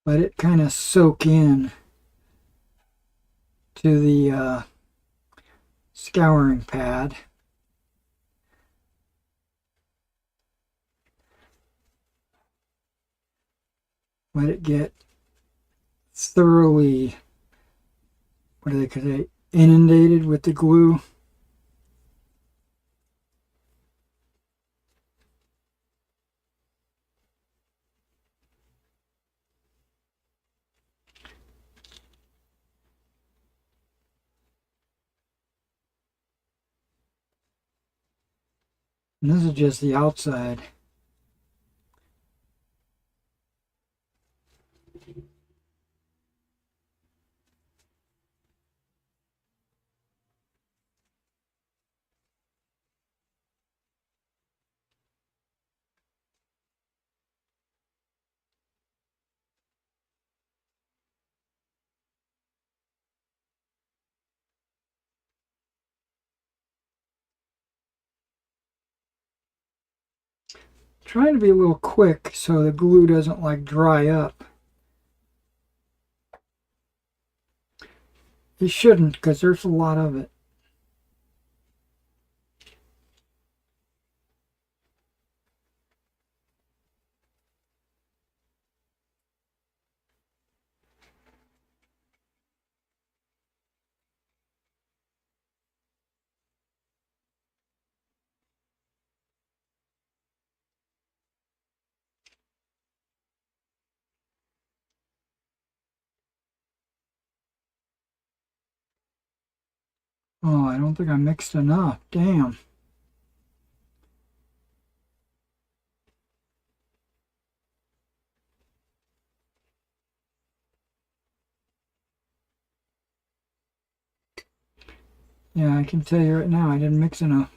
Let it kind of soak in to the scouring pad. Let it get thoroughly, what do they call it, inundated with the glue. And this is just the outside. Trying to be a little quick so the glue doesn't like dry up. It shouldn't, because there's a lot of it. Oh, I don't think I mixed enough. Damn. Yeah, I can tell you right now I didn't mix enough.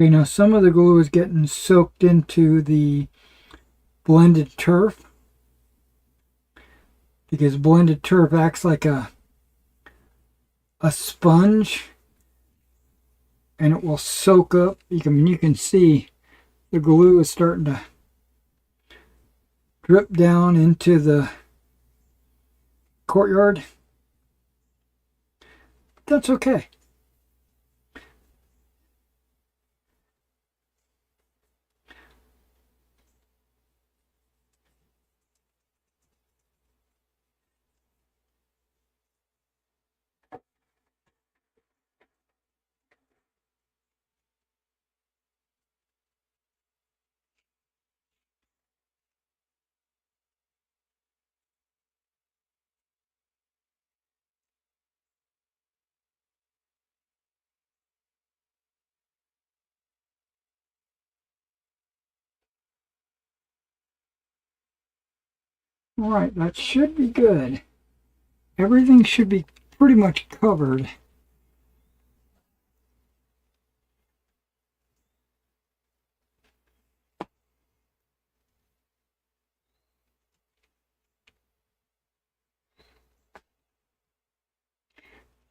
Okay, now some of the glue is getting soaked into the blended turf because blended turf acts like a sponge and it will soak up. You can see the glue is starting to drip down into the courtyard. That's okay. All right, that should be good. Everything should be pretty much covered.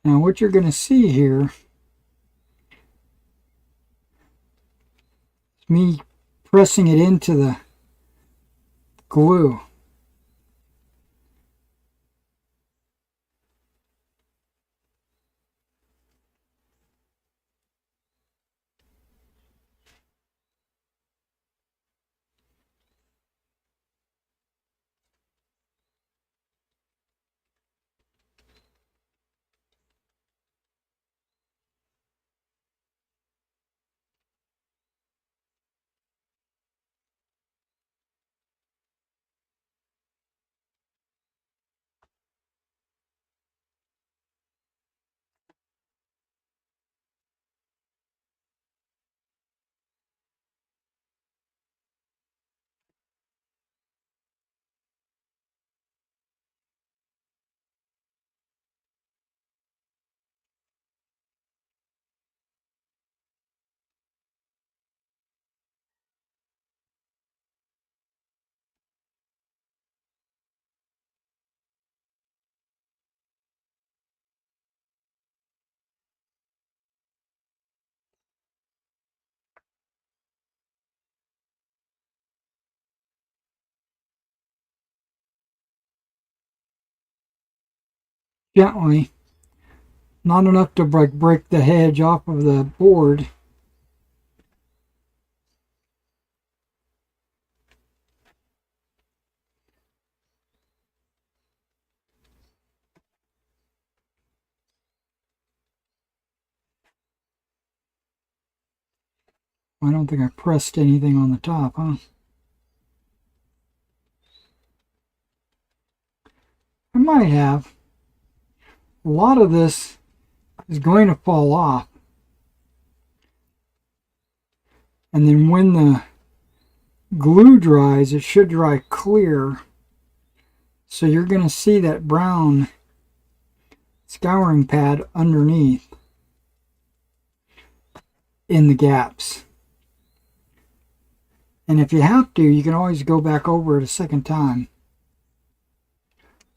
Now what you're going to see here is me pressing it into the glue. Gently, not enough to break the hedge off of the board. I don't think I pressed anything on the top, huh? I might have. A lot of this is going to fall off. And then when the glue dries, it should dry clear. So you're going to see that brown scouring pad underneath in the gaps. And if you have to, you can always go back over it a second time.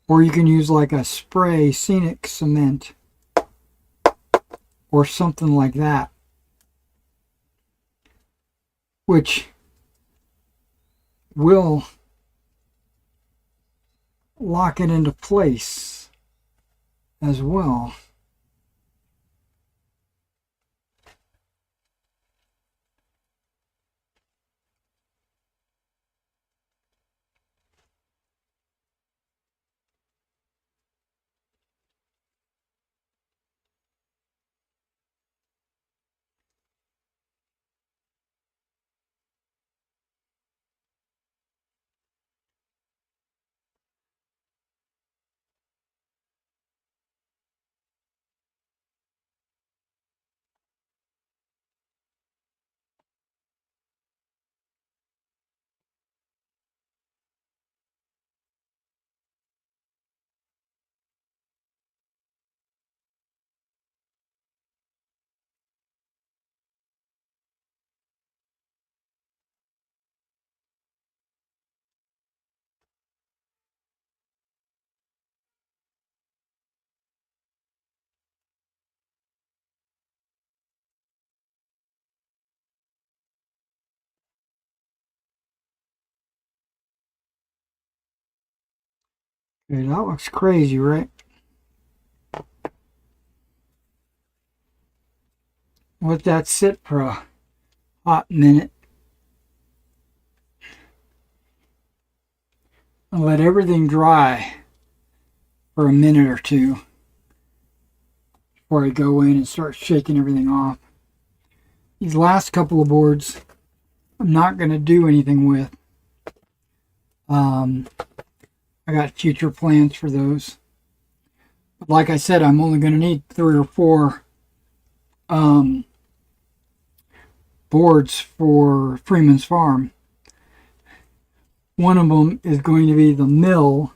Or you can use like a spray scenic cement or something like that, which will lock it into place as well. Okay, that looks crazy, right? Let that sit for a hot minute. And let everything dry for a minute or two before I go in and start shaking everything off. These last couple of boards I'm not going to do anything with. I got future plans for those. But like I said, I'm only going to need 3 or 4 boards for Freeman's Farm. One of them is going to be the mill.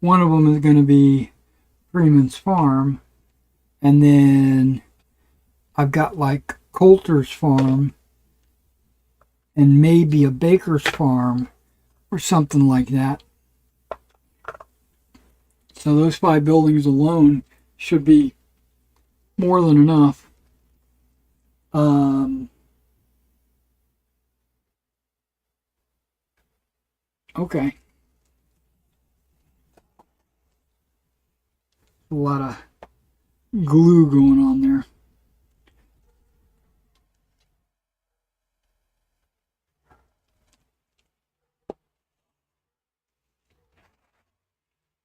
One of them is going to be Freeman's Farm. And then I've got like Coulter's Farm and maybe a Baker's Farm or something like that. So those 5 buildings alone should be more than enough. Okay. A lot of glue going on there.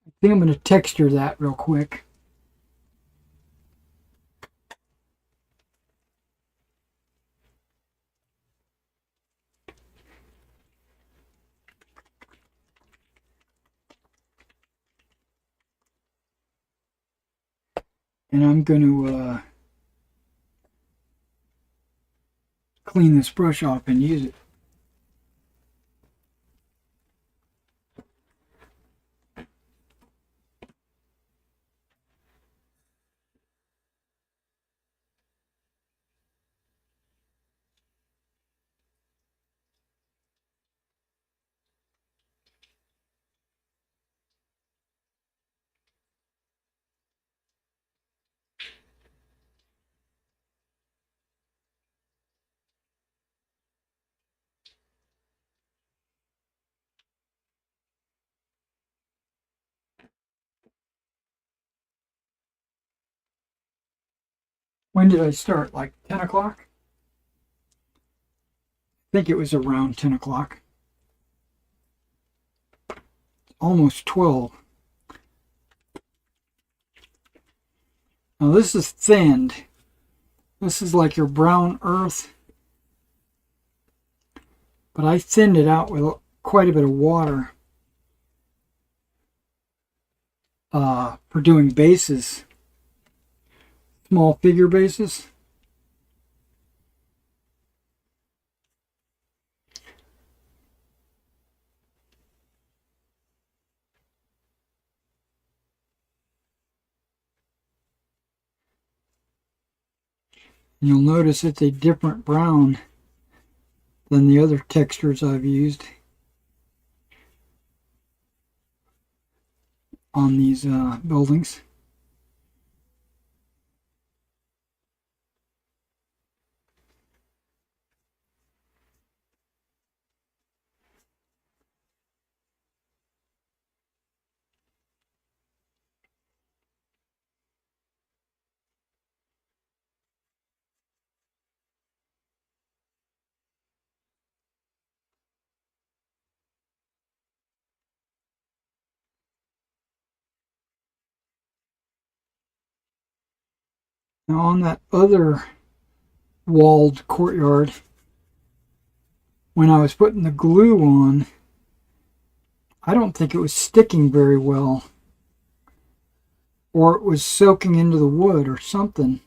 I think I'm going to texture that real quick. And I'm going to clean this brush off and use it. When did I start? Like 10 o'clock? I think it was around 10 o'clock. Almost 12. Now this is thinned. This is like your brown earth but I thinned it out with quite a bit of water for doing bases, small figure bases. And you'll notice it's a different brown than the other textures I've used on these buildings. Now on that other walled courtyard, when I was putting the glue on, I don't think it was sticking very well, or it was soaking into the wood or something.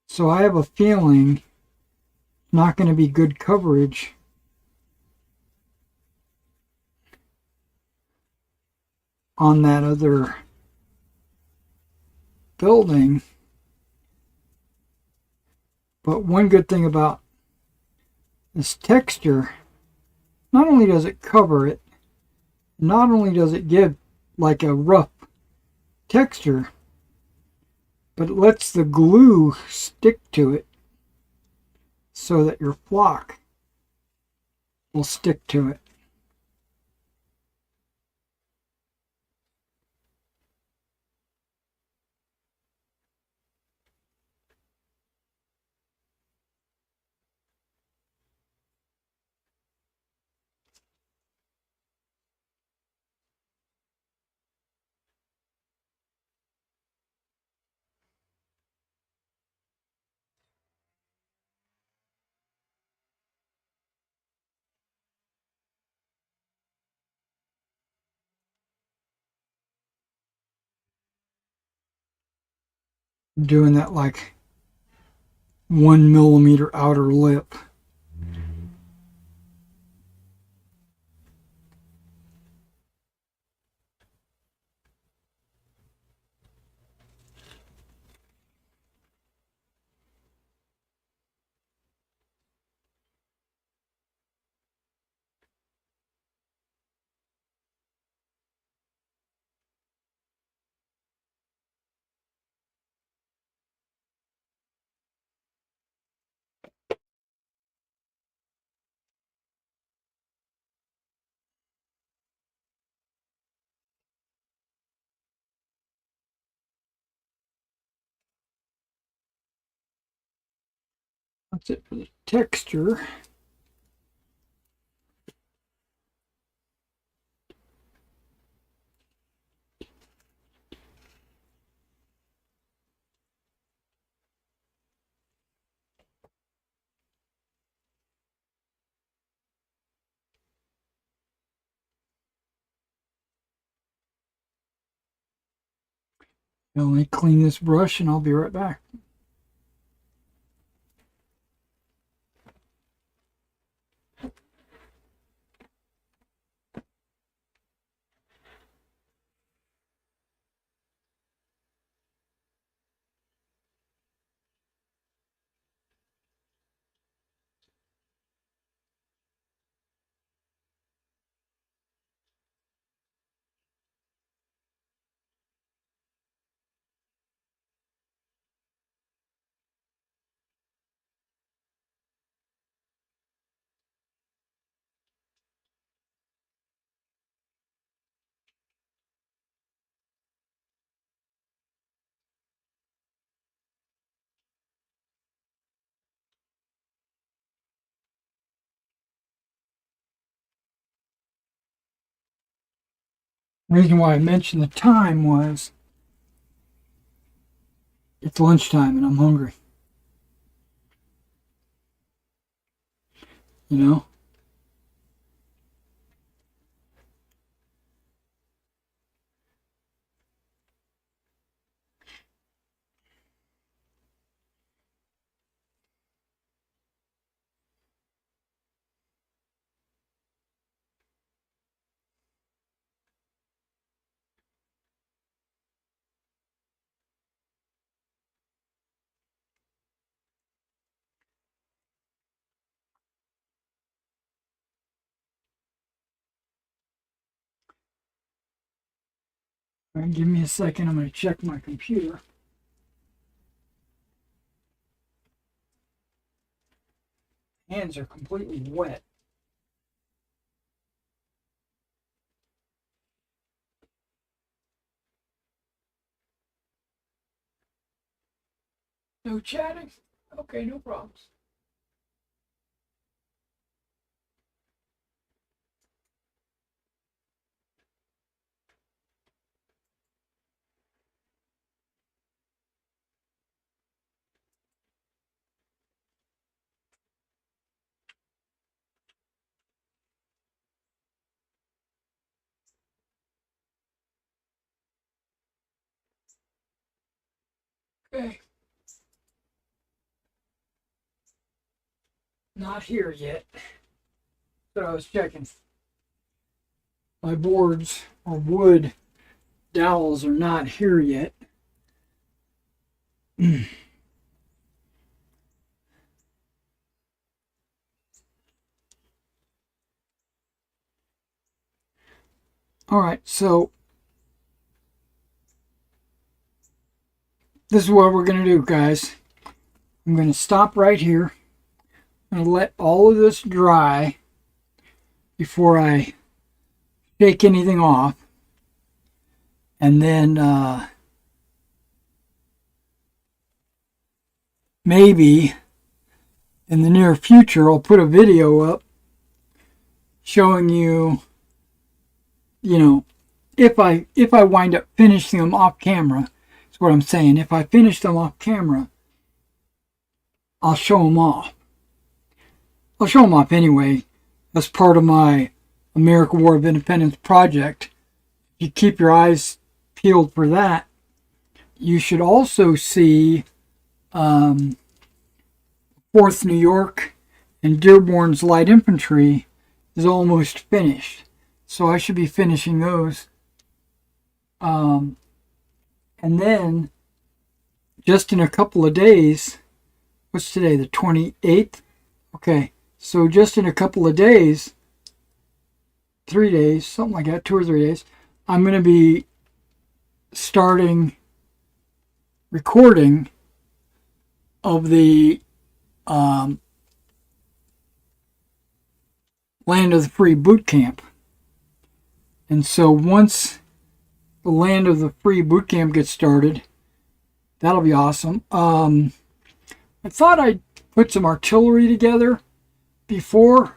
So I have a feeling it's not going to be good coverage on that other building. But one good thing about this texture, not only does it cover it, not only does it give like a rough texture, but it lets the glue stick to it so that your flock will stick to it. I'm doing that like 1 millimeter outer lip. That's it for the texture. Now let me clean this brush and I'll be right back. The reason why I mentioned the time was it's lunchtime and I'm hungry. you know. All right, give me a second. I'm going to check my computer. Hands are completely wet. No chatting? Okay, no problems. Okay. Not here yet. But I was checking. My boards or wood dowels are not here yet. All right, so this is what we're going to do, guys. I'm going to stop right here. I'm going to let all of this dry before I shake anything off. And then maybe in the near future, I'll put a video up showing you, you know, if I wind up finishing them off camera. That's what I'm saying. If I finish them off camera, I'll show them off. I'll show them off anyway. That's part of my American War of Independence project. If you keep your eyes peeled for that, you should also see 4th New York and Dearborn's Light Infantry is almost finished. So I should be finishing those. And then, just in a couple of days, what's today, the 28th? Okay, so just in a couple of days, 3 days, something like that, 2 or 3 days, I'm going to be starting recording of the Land of the Free boot camp. And so once the Land of the Free boot camp gets started, that'll be awesome. I thought I'd put some artillery together before,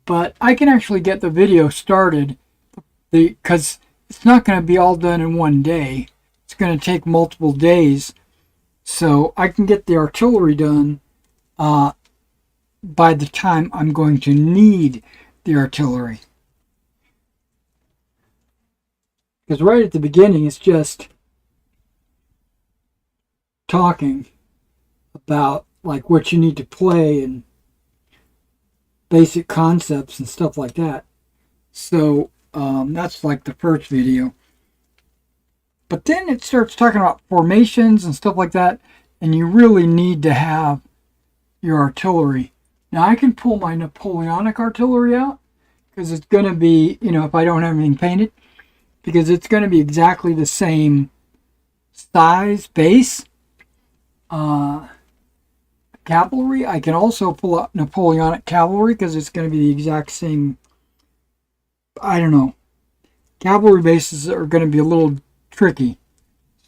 but I can actually get the video started because it's not going to be all done in one day. It's going to take multiple days. So I can get the artillery done by the time I'm going to need the artillery. Because right at the beginning, it's just talking about like what you need to play and basic concepts and stuff like that. So that's like the first video. But then it starts talking about formations and stuff like that, and you really need to have your artillery. Now I can pull my Napoleonic artillery out because it's going to be, you know, if I don't have anything painted, because it's going to be exactly the same size base. Cavalry, I can also pull out Napoleonic cavalry because it's going to be the exact same. I don't know. Cavalry bases are going to be a little tricky,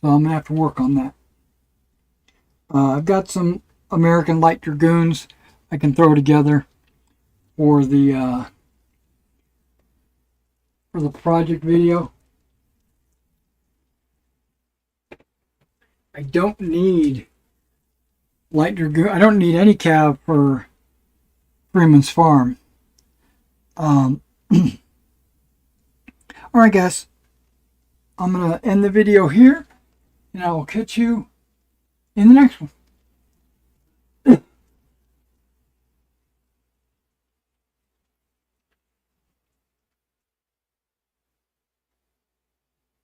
so I'm going to have to work on that. I've got some American Light Dragoons I can throw together for the project video. I don't need Light Dragoon. I don't need any cav for Freeman's Farm. All right, guys. I'm going to end the video here, and I will catch you in the next one.